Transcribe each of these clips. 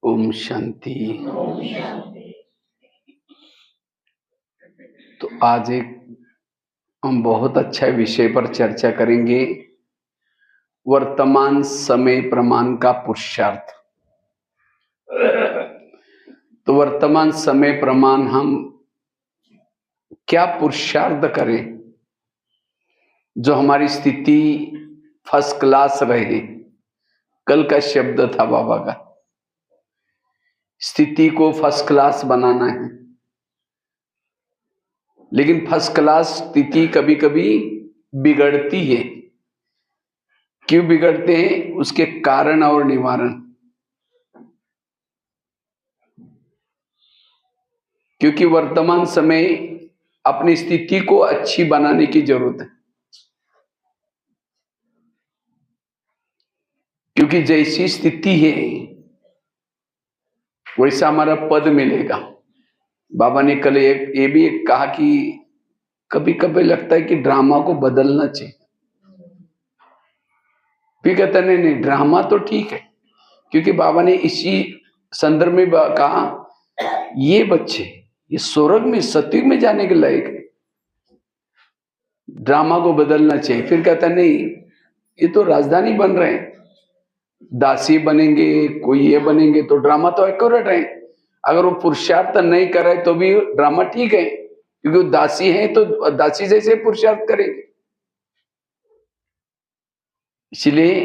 ओम शांति। तो आज हम बहुत अच्छा विषय पर चर्चा करेंगे, वर्तमान समय प्रमाण का पुरुषार्थ। तो वर्तमान समय प्रमाण हम क्या पुरुषार्थ करें जो हमारी स्थिति फर्स्ट क्लास रहे। कल का शब्द था बाबा का, स्थिति को फर्स्ट क्लास बनाना है। लेकिन फर्स्ट क्लास स्थिति कभी कभी बिगड़ती है। क्यों बिगड़ते हैं, उसके कारण और निवारण। क्योंकि वर्तमान समय अपनी स्थिति को अच्छी बनाने की जरूरत है। क्योंकि जैसी स्थिति है वैसा हमारा पद मिलेगा। बाबा ने कल ये भी कहा कि कभी कभी लगता है कि ड्रामा को बदलना चाहिए। फिर कहता नहीं, ड्रामा तो ठीक है। क्योंकि बाबा ने इसी संदर्भ में कहा, ये बच्चे ये स्वर्ग में सतयुग में जाने के लायक है, ड्रामा को बदलना चाहिए। फिर कहता नहीं, ये तो राजधानी बन रहे हैं, दासी बनेंगे, कोई ये बनेंगे, तो ड्रामा तो एक्यूरेट है। अगर वो पुरुषार्थ नहीं करे तो भी ड्रामा ठीक है, क्योंकि वो दासी है तो दासी जैसे पुरुषार्थ करेंगे। इसलिए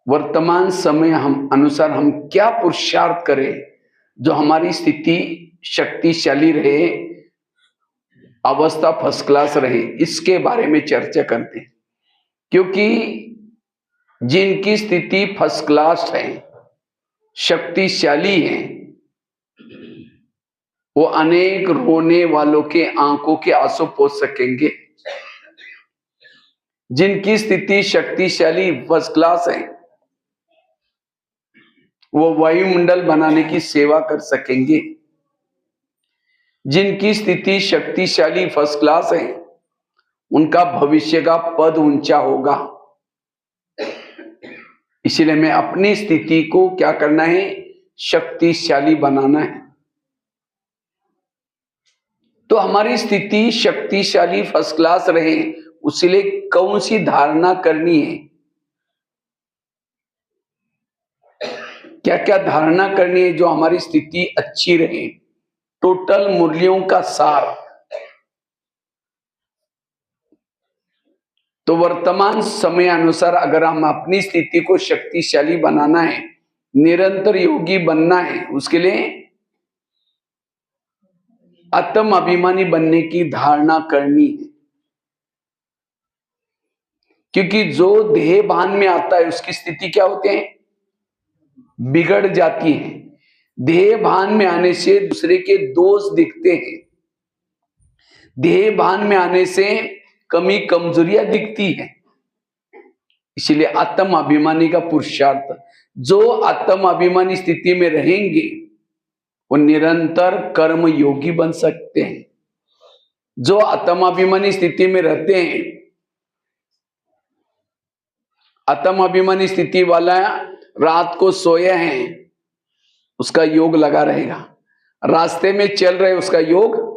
वर्तमान समय हम अनुसार हम क्या पुरुषार्थ करें जो हमारी स्थिति शक्तिशाली रहे, अवस्था फर्स्ट क्लास रहे, इसके बारे में चर्चा करते हैं। क्योंकि जिनकी स्थिति फर्स्ट क्लास है, शक्तिशाली है, वो अनेक रोने वालों के आंखों के आंसू पोंछ सकेंगे। जिनकी स्थिति शक्तिशाली फर्स्ट क्लास है, वो वायुमंडल बनाने की सेवा कर सकेंगे। जिनकी स्थिति शक्तिशाली फर्स्ट क्लास है, उनका भविष्य का पद ऊंचा होगा। इसलिए मैं अपनी स्थिति को क्या करना है, शक्तिशाली बनाना है। तो हमारी स्थिति शक्तिशाली फर्स्ट क्लास रहे, उसलिए कौन सी धारणा करनी है, क्या क्या धारणा करनी है जो हमारी स्थिति अच्छी रहे। टोटल मूल्यों का सार। तो वर्तमान समय अनुसार अगर हम अपनी स्थिति को शक्तिशाली बनाना है, निरंतर योगी बनना है, उसके लिए आत्म अभिमानी बनने की धारणा करनी है। क्योंकि जो देह भान में आता है उसकी स्थिति क्या होती है, बिगड़ जाती है। देह भान में आने से दूसरे के दोष दिखते हैं। देह भान में आने से कमी कमजोरियां दिखती है। इसलिए आत्म अभिमानी का पुरुषार्थ, जो आत्म अभिमानी स्थिति में रहेंगे वो निरंतर कर्म योगी बन सकते हैं। जो आत्म अभिमानी स्थिति में रहते हैं, आत्म अभिमानी स्थिति वाला रात को सोया है, उसका योग लगा रहेगा। रास्ते में चल रहे उसका योग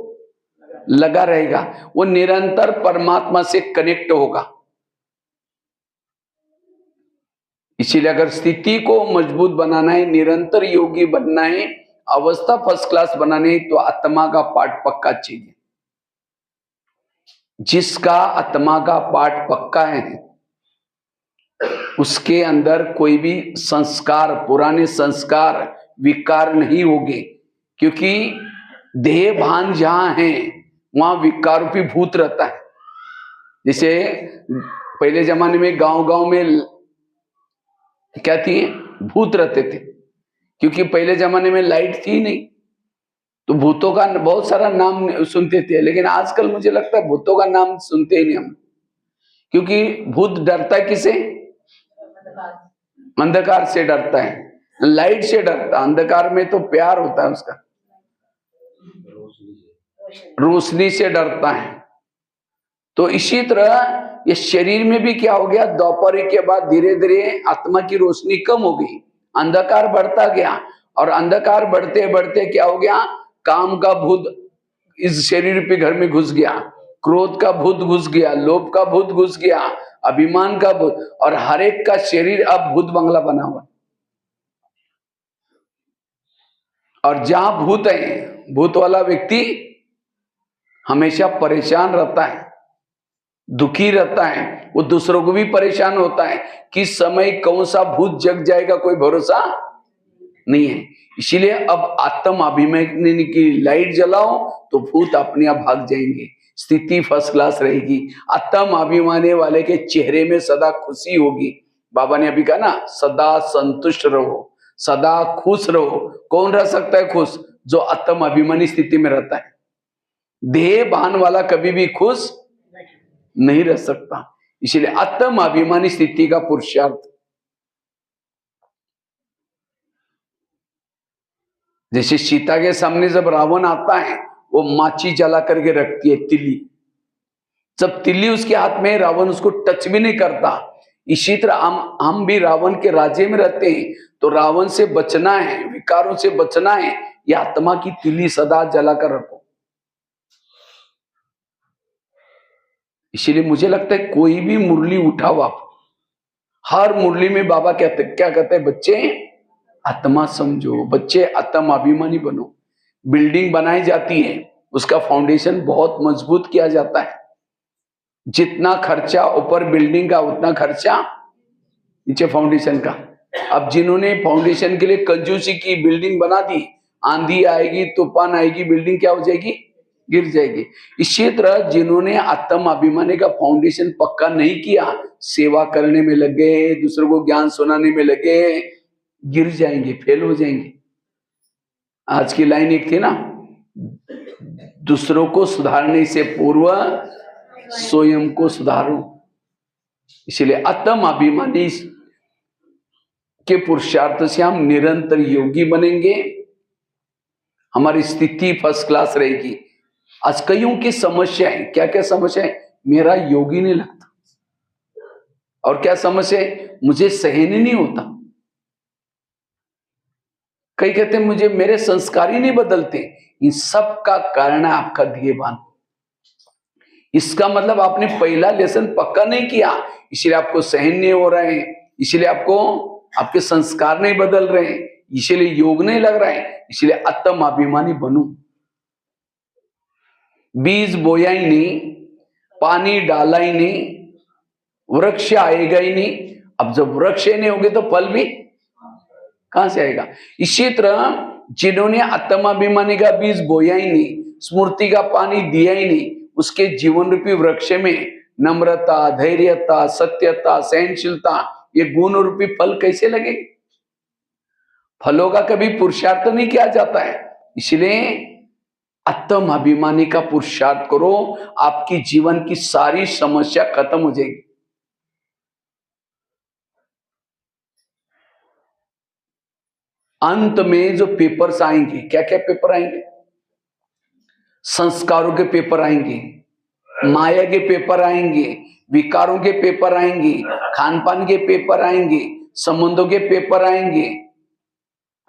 लगा रहेगा। वो निरंतर परमात्मा से कनेक्ट होगा। इसीलिए अगर स्थिति को मजबूत बनाना है, निरंतर योगी बनना है, अवस्था फर्स्ट क्लास बनानी है, तो आत्मा का पाठ पक्का चाहिए। जिसका आत्मा का पाठ पक्का है उसके अंदर कोई भी संस्कार, पुराने संस्कार, विकार नहीं होंगे। क्योंकि देह भान जहां है वहां विकार रूपी भूत रहता है। जैसे पहले जमाने में गांव-गांव में क्या थी, भूत रहते थे। क्योंकि पहले जमाने में लाइट थी नहीं, तो भूतों का बहुत सारा नाम सुनते थे। लेकिन आजकल मुझे लगता है भूतों का नाम सुनते ही नहीं हम। क्योंकि भूत डरता है किसे, अंधकार से डरता है, लाइट से डरता। अंधकार में तो प्यार होता है उसका, रोशनी से डरता है। तो इसी तरह ये शरीर में भी क्या हो गया, दोपहर के बाद धीरे धीरे आत्मा की रोशनी कम हो गई, अंधकार बढ़ता गया और अंधकार बढ़ते बढ़ते क्या हो गया, काम का भूत इस शरीर पे घर में घुस गया, क्रोध का भूत घुस गया, लोभ का भूत घुस गया, अभिमान का भूत, और हर एक का शरीर अब भूत बंगला बना हुआ। और जहां भूत है, भूत वाला व्यक्ति हमेशा परेशान रहता है, दुखी रहता है, वो दूसरों को भी परेशान होता है। किस समय कौन सा भूत जग जाएगा कोई भरोसा नहीं है। इसीलिए अब आत्म अभिमानी की लाइट जलाओ तो भूत अपने आप भाग जाएंगे, स्थिति फर्स्ट क्लास रहेगी। आत्म अभिमानी वाले के चेहरे में सदा खुशी होगी। बाबा ने अभी कहा ना, सदा संतुष्ट रहो, सदा खुश रहो। कौन रह सकता है खुश? जो आत्म अभिमानी स्थिति में रहता है। देह भान वाला कभी भी खुश नहीं रह सकता। इसलिए आत्म अभिमानी स्थिति का पुरुषार्थ। जैसे सीता के सामने जब रावण आता है, वो माची जला करके रखती है, तिल्ली। जब तिल्ली उसके हाथ में, रावण उसको टच भी नहीं करता। इसी तरह हम भी रावण के राज्य में रहते हैं, तो रावण से बचना है, विकारों से बचना है, ये आत्मा की तिल्ली सदा जला कर रखो। इसीलिए मुझे लगता है कोई भी मुरली उठाओ आप, हर मुरली में बाबा क्या कहते हैं, बच्चे आत्मा समझो, बच्चे आत्म अभिमानी बनो। बिल्डिंग बनाई जाती है, उसका फाउंडेशन बहुत मजबूत किया जाता है। जितना खर्चा ऊपर बिल्डिंग का, उतना खर्चा नीचे फाउंडेशन का। अब जिन्होंने फाउंडेशन के लिए कंजूसी की, बिल्डिंग बना दी, आंधी आएगी, तूफान आएगी, बिल्डिंग क्या हो जाएगी, गिर जाएगी। इसी तरह जिन्होंने आत्म अभिमानी का फाउंडेशन पक्का नहीं किया, सेवा करने में लगे, दूसरों को ज्ञान सुनाने में लगे, गिर जाएंगे, फेल हो जाएंगे। आज की लाइन एक थी ना, दूसरों को सुधारने से पूर्व स्वयं को सुधारो। इसलिए आत्म अभिमानी के पुरुषार्थ से हम निरंतर योगी बनेंगे, हमारी स्थिति फर्स्ट क्लास रहेगी। आज कईयों की समस्या है, क्या क्या समस्या है, मेरा योगी नहीं लगता, और क्या समस्या है, मुझे सहन ही नहीं होता। कई कहते हैं मुझे मेरे संस्कार ही नहीं बदलते। इन सब का कारण है आपका ध्येयवान। इसका मतलब आपने पहला लेसन पक्का नहीं किया, इसलिए आपको सहन नहीं हो रहे हैं, इसलिए आपको आपके संस्कार नहीं बदल रहे हैं, इसलिए योग नहीं लग रहा है। इसलिए आत्म अभिमानी बनो। बीज बोया ही नहीं, पानी डाला ही नहीं, वृक्ष आएगा ही नहीं। अब जब वृक्ष नहीं होगे तो फल भी कहां से आएगा। इसी तरह जिन्होंने आत्माभिमानी का बीज बोया ही नहीं, स्मृति का पानी दिया ही नहीं, उसके जीवन रूपी वृक्ष में नम्रता, धैर्यता, सत्यता, सहनशीलता, ये गुण रूपी फल कैसे लगेंगे। फलों का कभी पुरुषार्थ नहीं किया जाता है। इसलिए आत्म अभिमानी का पुरुषार्थ करो, आपकी जीवन की सारी समस्या खत्म हो जाएगी। अंत में जो पेपर्स आएंगे, क्या क्या पेपर आएंगे, संस्कारों के पेपर आएंगे, माया के पेपर आएंगे, विकारों के पेपर आएंगे, खान पान के पेपर आएंगे, संबंधों के पेपर आएंगे,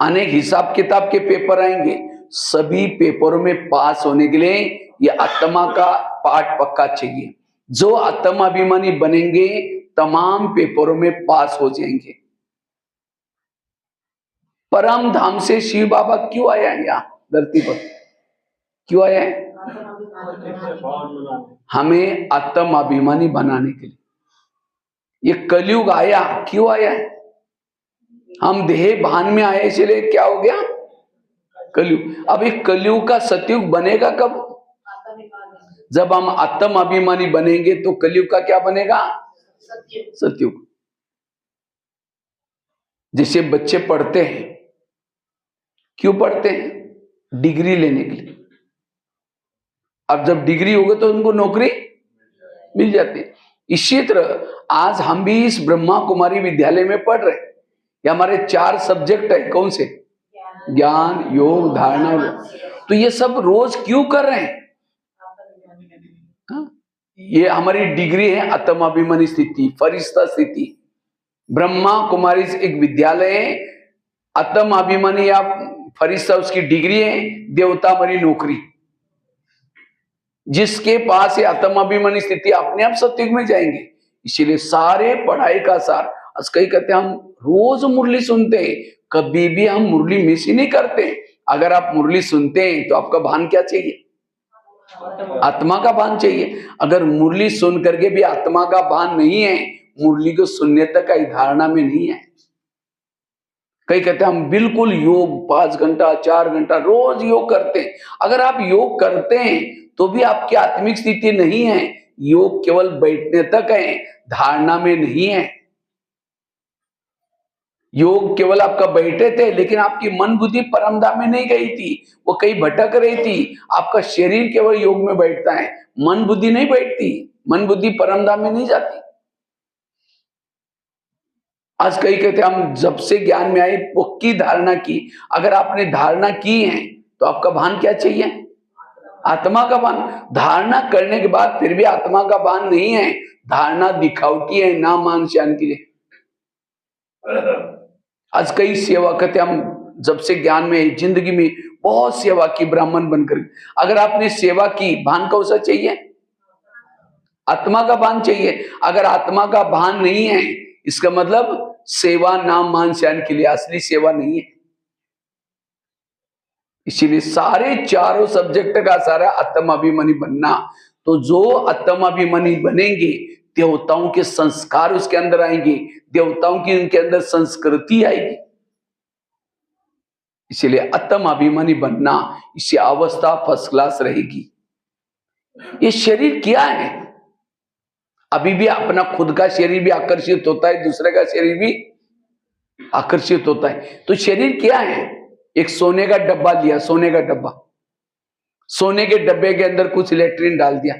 अनेक हिसाब किताब के पेपर आएंगे। सभी पेपरों में पास होने के लिए ये आत्मा का पाठ पक्का चाहिए। जो आत्म अभिमानी बनेंगे तमाम पेपरों में पास हो जाएंगे। परम धाम से शिव बाबा क्यों आया है, यहाँ धरती पर क्यों आया है? हमें आत्म अभिमानी बनाने के लिए। ये कलयुग आया, क्यों आया है? हम देह भान में आए, इसलिए क्या हो गया, कलयुग। अब एक कलयुग का सतयुग बनेगा कब? जब हम आत्म अभिमानी बनेंगे तो कलयुग का क्या बनेगा, सतयुग। जैसे बच्चे पढ़ते हैं, क्यों पढ़ते हैं? डिग्री लेने के लिए। अब जब डिग्री होगी तो उनको नौकरी मिल जाती है। इसी तरह आज हम भी इस ब्रह्मा कुमारी विद्यालय में पढ़ रहे हैं। ये हमारे 4 सब्जेक्ट है, कौन से? ज्ञान, योग, धारणा। तो ये सब रोज क्यों कर रहे हैं? ये हमारी डिग्री है आत्म अभिमानी स्थिति, फरिश्ता स्थिति। ब्रह्मा कुमारी एक विद्यालय है, आत्म अभिमानी या फरिश्ता उसकी डिग्री है, देवता हमारी नौकरी। जिसके पास ये आत्म अभिमानी स्थिति अपने आप सत्युग में जाएंगे। इसीलिए सारे पढ़ाई का सार, कई कहते हैं हम रोज मुरली सुनते हैं, कभी भी हम मुरली मिस ही नहीं करते। अगर आप मुरली सुनते हैं तो आपका भान क्या चाहिए? आत्मा का भान चाहिए। अगर मुरली सुन करके भी आत्मा का भान नहीं है, मुरली को सुनने तक का धारणा में नहीं है। कई कहते हैं हम बिल्कुल योग 5 घंटा 4 घंटा रोज योग करते हैं। अगर आप योग करते हैं तो भी आपकी आत्मिक स्थिति नहीं है। योग केवल बैठने तक है, धारणा में नहीं है। योग केवल आपका बैठे थे, लेकिन आपकी मन बुद्धि परमधाम में नहीं गई थी, वो कहीं भटक रही थी। आपका शरीर केवल योग में बैठता है, मन बुद्धि नहीं बैठती, मन बुद्धि परमधाम में नहीं जाती। आज कई कहते हैं हम जब से ज्ञान में आए पक्की धारणा की। अगर आपने धारणा की है तो आपका भान क्या चाहिए? आत्मा का भान। धारणा करने के बाद फिर भी आत्मा का भान नहीं है, धारणा दिखावटी है, ना मान शान के लिए। आज कई सेवा करते हम जब से ज्ञान में, जिंदगी में बहुत सेवा की ब्राह्मण बनकर। अगर आपने सेवा की, भान कौन सा चाहिए? आत्मा का भान चाहिए। अगर आत्मा का भान नहीं है, इसका मतलब सेवा नाम मान शान के लिए, असली सेवा नहीं है। इसीलिए सारे चारों सब्जेक्ट का सारा आत्म अभिमानी बनना। तो जो आत्म अभिमानी बनेंगे, देवताओं के संस्कार उसके अंदर आएंगे, देवताओं की उनके अंदर संस्कृति आएगी। इसलिए आत्म अभिमानी बनना, इससे अवस्था फर्स्ट क्लास रहेगी। ये शरीर क्या है? अभी भी अपना खुद का शरीर भी आकर्षित होता है, दूसरे का शरीर भी आकर्षित होता है। तो शरीर क्या है? एक सोने का डब्बा लिया, सोने का डब्बा, सोने के डब्बे के अंदर कुछ लेट्रिन डाल दिया,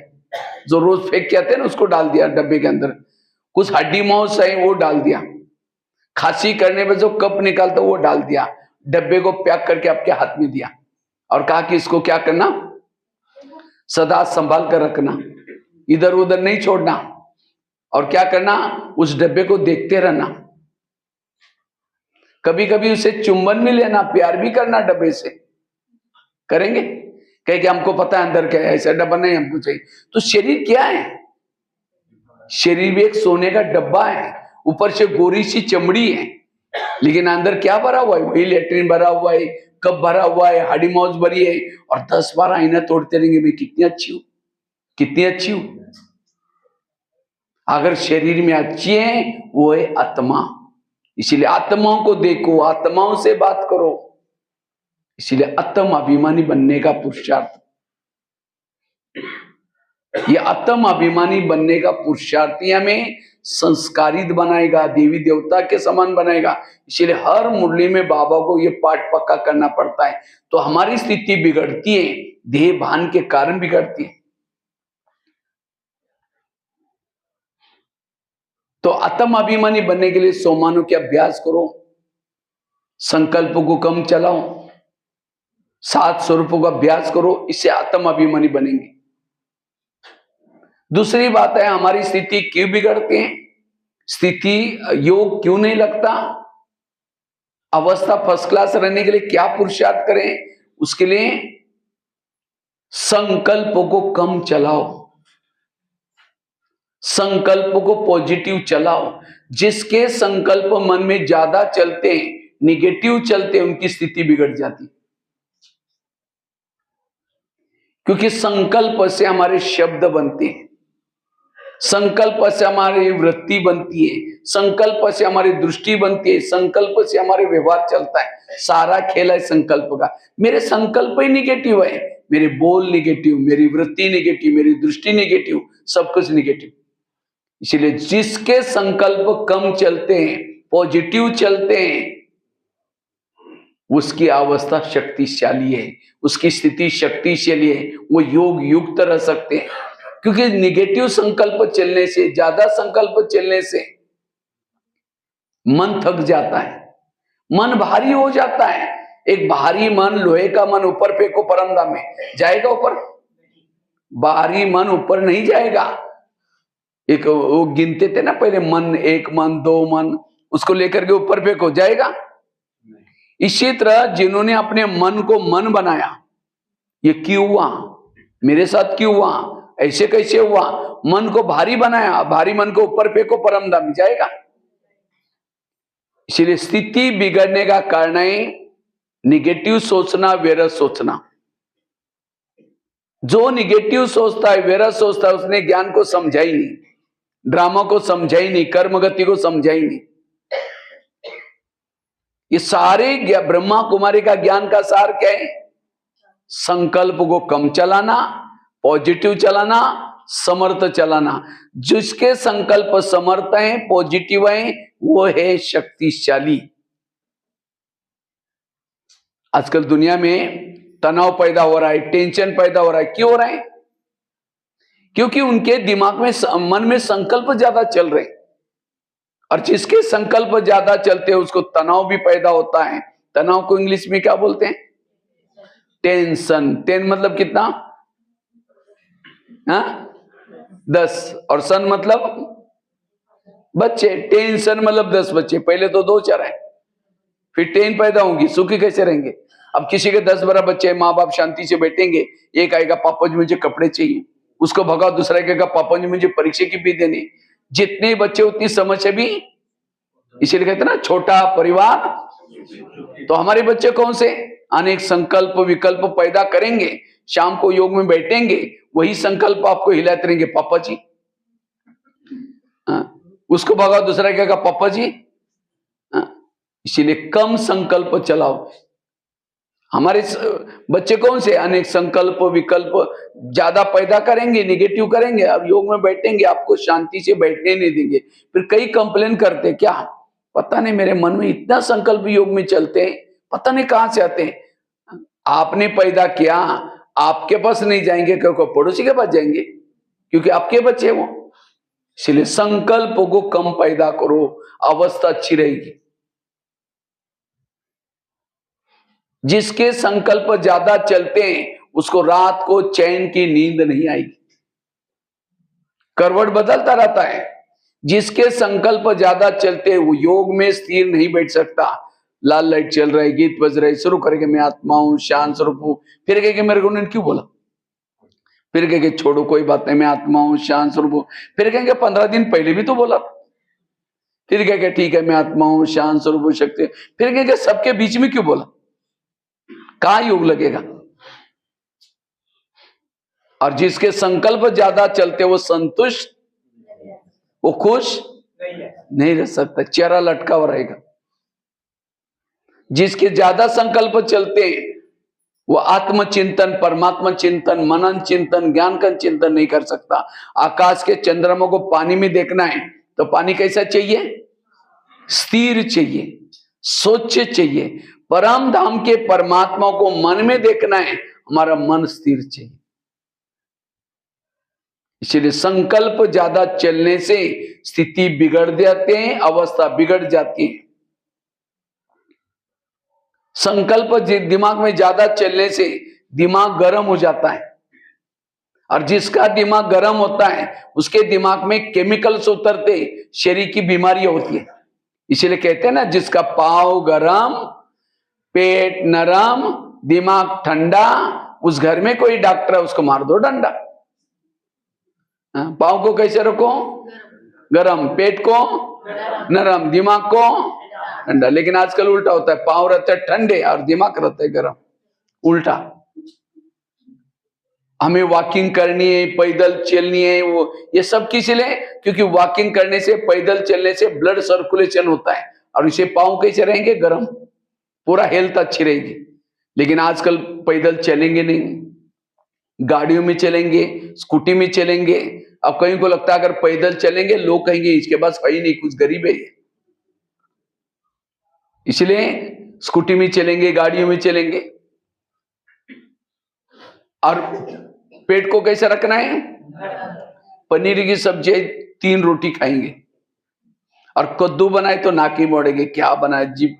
जो रोज फेंक के आते हैं ना, उसको डाल दिया डब्बे के अंदर। कुछ हड्डी मांस है वो डाल दिया, खांसी करने में जो कप निकालता वो डाल दिया, डब्बे को पैक करके आपके हाथ में दिया और कहा कि इसको क्या करना, सदा संभाल कर रखना, इधर उधर नहीं छोड़ना, और क्या करना, उस डब्बे को देखते रहना। कभी कभी उसे चुंबन भी लेना, प्यार भी करना डब्बे से। करेंगे? कहे कि हमको पता है अंदर क्या है, ऐसा डब्बा नहीं हमको चाहिए। तो शरीर क्या है? शरीर भी एक सोने का डब्बा है, ऊपर से गोरी सी चमड़ी है, लेकिन अंदर क्या भरा हुआ है? वही लेट्रिन भरा हुआ है, कप भरा हुआ है, हड्डी मांस भरी है, और 10-12 आईना तोड़ते रहेंगे, मैं कितनी अच्छी हूं, कितनी अच्छी हूं। अगर शरीर में अच्छी है, वो है आत्मा। इसीलिए आत्माओं को देखो, आत्माओं से बात करो। इसीलिए आत्म अभिमानी बनने का पुरुषार्थ, ये आत्म अभिमानी बनने का पुरुषार्थ हमें संस्कारित बनाएगा, देवी देवता के समान बनाएगा। इसीलिए हर मुरली में बाबा को ये पाठ पक्का करना पड़ता है। तो हमारी स्थिति बिगड़ती है, देह भान के कारण बिगड़ती है। तो आत्म अभिमानी बनने के लिए सोमानों के अभ्यास करो, संकल्प को कम चलाओ, 7 स्वरूपों का अभ्यास करो, इससे आत्म अभिमानी बनेंगे। दूसरी बात है, हमारी स्थिति क्यों बिगड़ती है, स्थिति योग क्यों नहीं लगता, अवस्था फर्स्ट क्लास रहने के लिए क्या पुरुषार्थ करें? उसके लिए संकल्प को कम चलाओ, संकल्प को पॉजिटिव चलाओ। जिसके संकल्प मन में ज्यादा चलते हैं, निगेटिव चलते हैं, उनकी स्थिति बिगड़ जाती, क्योंकि संकल्प से हमारे शब्द बनते हैं, संकल्प से हमारी वृत्ति बनती है, संकल्प से हमारी दृष्टि बनती है, संकल्प से हमारे व्यवहार चलता है। सारा खेल है संकल्प का। मेरे संकल्प ही निगेटिव है, मेरे बोल निगेटिव, मेरी वृत्ति निगेटिव, मेरी दृष्टि निगेटिव, सब कुछ निगेटिव। इसलिए जिसके संकल्प कम चलते हैं, पॉजिटिव चलते हैं, उसकी अवस्था शक्तिशाली है, उसकी स्थिति शक्तिशाली है, वो योग युक्त रह सकते हैं। क्योंकि निगेटिव संकल्प चलने से, ज्यादा संकल्प चलने से मन थक जाता है, मन भारी हो जाता है। एक भारी मन, लोहे का मन ऊपर फेंको परमधाम में, जाएगा ऊपर? भारी मन ऊपर नहीं जाएगा। एक वो गिनते थे ना पहले, मन, 1 मन 2 मन, उसको लेकर के ऊपर फेंको, जाएगा? इसी तरह जिन्होंने अपने मन को मन बनाया, ये क्यों हुआ, मेरे साथ क्यों हुआ, ऐसे कैसे हुआ, मन को भारी बनाया, भारी मन को ऊपर फेंको परमधाम में जाएगा। इसलिए स्थिति बिगड़ने का कारण है निगेटिव सोचना, व्यर्थ सोचना। जो निगेटिव सोचता है, व्यर्थ सोचता है, उसने ज्ञान को समझा ही नहीं, ड्रामा को समझा ही नहीं, कर्मगति को समझा ही नहीं। ये सारे ब्रह्मा कुमारी का ज्ञान का सार क्या है? संकल्प को कम चलाना, पॉजिटिव चलाना, समर्थ चलाना। जिसके संकल्प समर्थ हैं, पॉजिटिव हैं, वो है शक्तिशाली। आजकल दुनिया में तनाव पैदा हो रहा है, टेंशन पैदा हो रहा है। क्यों हो रहा है? क्योंकि उनके दिमाग में, मन में संकल्प ज्यादा चल रहे हैं, और जिसके संकल्प ज्यादा चलते हैं उसको तनाव भी पैदा होता है। तनाव को इंग्लिश में क्या बोलते हैं? टेंशन। टेन मतलब कितना? 10, और सन मतलब बच्चे। टेंशन मतलब 10 बच्चे। पहले तो 2 4 है, फिर 10 पैदा होंगी, सुखी कैसे रहेंगे? अब किसी के 10-12 बच्चे, माँ बाप शांति से बैठेंगे, एक आएगा पापा जी मुझे कपड़े चाहिए, उसको भगाओ, दूसरा कहेगा पापा जी मुझे परीक्षा की फी देनी। जितने बच्चे उतनी समस्या भी। इसीलिए कहते हैं ना, छोटा परिवार। तो हमारे बच्चे कौन से? अनेक संकल्प विकल्प पैदा करेंगे, शाम को योग में बैठेंगे, वही संकल्प आपको हिलाते रहेंगे, पापा जी। उसको भगाओ, दूसरा कहेगा पापा जी। इसीलिए कम संकल्प चलाओ। हमारे बच्चे कौन से? अनेक संकल्प विकल्प ज्यादा पैदा करेंगे, निगेटिव करेंगे। अब योग में बैठेंगे, आपको शांति से बैठने नहीं देंगे। फिर कई कंप्लेन करते, क्या पता नहीं मेरे मन में इतना संकल्प योग में चलते हैं, पता नहीं कहां से आते हैं। आपने पैदा किया, आपके पास नहीं जाएंगे, क्योंकि पड़ोसी के पास जाएंगे, क्योंकि आपके बच्चे वो। इसलिए संकल्प को कम पैदा करो, अवस्था अच्छी रहेगी। जिसके संकल्प ज्यादा चलते हैं उसको रात को चैन की नींद नहीं आएगी, करवट बदलता रहता है। जिसके संकल्प ज्यादा चलते हैं वो योग में स्थिर नहीं बैठ सकता। लाल लाइट चल रहा है, गीत बज रहा है, शुरू करेंगे मैं आत्मा हूं, शांत स्वरूप हूं, फिर कहेंगे मेरे को उन्होंने क्यों बोला, फिर कहेंगे छोड़ो कोई बात नहीं, मैं आत्मा हूं, शांत स्वरूप हूं, फिर कहेंगे 15 दिन पहले भी तो बोला, फिर कहेंगे ठीक है मैं आत्मा हूं, शांत स्वरूप हूं, शक्ति, फिर कहेंगे सबके बीच में क्यों बोला, कहां योग लगेगा। और जिसके संकल्प ज्यादा चलते वो संतुष्ट, वो खुश नहीं रह सकता, चेहरा लटका हुआ रहेगा। जिसके ज्यादा संकल्प चलते वो आत्मचिंतन, परमात्मा चिंतन, मनन चिंतन, ज्ञान का चिंतन नहीं कर सकता। आकाश के चंद्रमा को पानी में देखना है तो पानी कैसा चाहिए? स्थिर चाहिए, स्वच्छ चाहिए। परम धाम के परमात्मा को मन में देखना है, हमारा मन स्थिर चाहिए। इसलिए संकल्प ज्यादा चलने से स्थिति बिगड़ जाते हैं, अवस्था बिगड़ जाती है। संकल्प दिमाग में ज्यादा चलने से दिमाग गर्म हो जाता है, और जिसका दिमाग गर्म होता है उसके दिमाग में केमिकल्स उतरते, शरीर की बीमारियां होती है। इसलिए कहते हैं ना, जिसका पाँव गरम, पेट नरम, दिमाग ठंडा, उस घर में कोई डॉक्टर है उसको मार दो डंडा। पाँव को कैसे रखो? गरम, पेट को नरम, दिमाग को ठंडा। लेकिन आजकल उल्टा होता है, पाँव रहते हैं ठंडे और दिमाग रहता है गरम, उल्टा। हमें वॉकिंग करनी है, पैदल चलनी है, वो ये सब किस लिए? क्योंकि वॉकिंग करने से, पैदल चलने से ब्लड सर्कुलेशन होता है, और इसे पाँव कैसे रहेंगे? गरम, पूरा हेल्थ अच्छी रहेगी। लेकिन आजकल पैदल चलेंगे नहीं, गाड़ियों में चलेंगे, स्कूटी में चलेंगे। अब कहीं को लगता है अगर पैदल चलेंगे लोग कहेंगे इसके पास है ही नहीं, कुछ गरीब है। इसलिए स्कूटी में चलेंगे, गाड़ियों में चलेंगे। और पेट को कैसे रखना है? पनीर की सब्जी 3 रोटी खाएंगे, और कद्दू बनाए तो नाक ही मोड़ेंगे, क्या बनाए, जीभ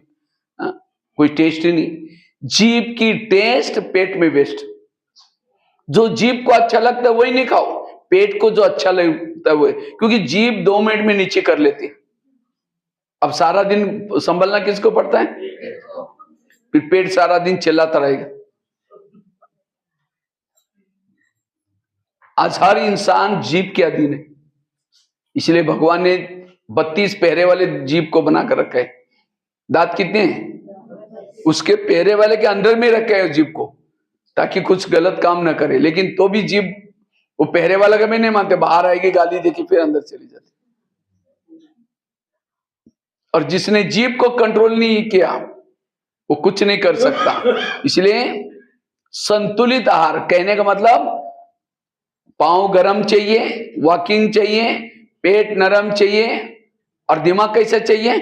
कोई टेस्ट ही नहीं। जीभ की टेस्ट पेट में वेस्ट। जो जीभ को अच्छा लगता है वही नहीं खाओ, पेट को जो अच्छा लगता है वो, क्योंकि जीभ 2 मिनट में नीचे कर लेती है। अब सारा दिन संभलना किसको पड़ता है? फिर पेट सारा दिन चिल्लाता रहेगा। आज हर इंसान जीभ के अधीन है, इसलिए भगवान ने 32 पैरे वाले जीभ को बना कर रखा है। दांत कितने हैं? उसके पैरे वाले के अंदर में रखे है जीभ को, ताकि कुछ गलत काम ना करे। लेकिन तो भी जीभ वो पैरे वाला का भी नहीं मानते, बाहर आएगी गाली देखी फिर अंदर चली जाती। और जिसने जीभ को कंट्रोल नहीं किया वो कुछ नहीं कर सकता। इसलिए संतुलित आहार, कहने का मतलब पांव गरम चाहिए, वॉकिंग चाहिए, पेट नरम चाहिए, और दिमाग कैसा चाहिए?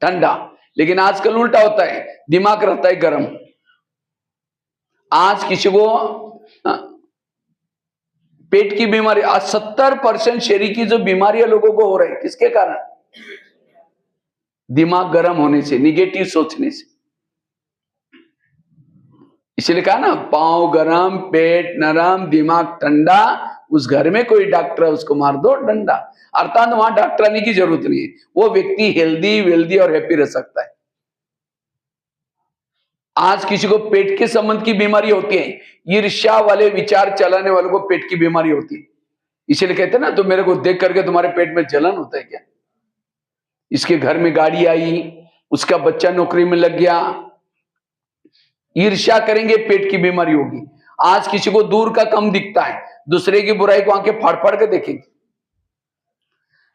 ठंडा। लेकिन आजकल उल्टा होता है, दिमाग रहता है गरम। आज किसी को पेट की बीमारी, आज 70% शरीर की जो बीमारियां लोगों को हो रही है, किसके कारण? दिमाग गर्म होने से, निगेटिव सोचने से। इसलिए कहा ना, पांव गरम, पेट नरम, दिमाग ठंडा, उस घर में कोई डॉक्टर है उसको मार दो डंडा। अर्थात वहां डॉक्टर आने की जरूरत नहीं है, वो व्यक्ति हेल्दी वेल्दी और हैप्पी रह सकता है। आज किसी को पेट के संबंध की बीमारी होती है, ईर्ष्या वाले विचार चलाने वालों को पेट की बीमारी होती है। इसलिए कहते हैं ना, तो मेरे को देख करके तुम्हारे पेट में जलन होता है क्या? इसके घर में गाड़ी आई, उसका बच्चा नौकरी में लग गया, ईर्ष्या करेंगे पेट की बीमारी होगी। आज किसी को दूर का कम दिखता है, दूसरे की बुराई को आंखें फाड़ फाड़ के देखेंगे।